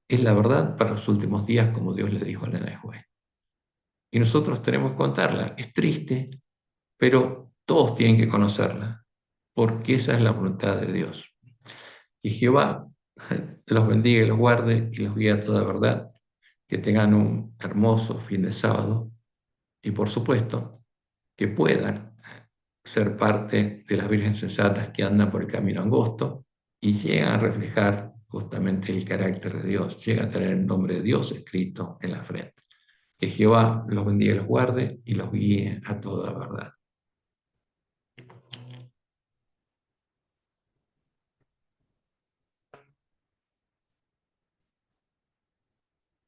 es la verdad para los últimos días, como Dios le dijo a Elena de White. Y nosotros tenemos que contarla. Es triste, pero todos tienen que conocerla, porque esa es la voluntad de Dios. Y Jehová los bendiga y los guarde y los guíe a toda verdad. Que tengan un hermoso fin de sábado y por supuesto que puedan ser parte de las vírgenes sensatas que andan por el camino angosto y llegan a reflejar justamente el carácter de Dios, llegan a tener el nombre de Dios escrito en la frente. Que Jehová los bendiga y los guarde y los guíe a toda verdad.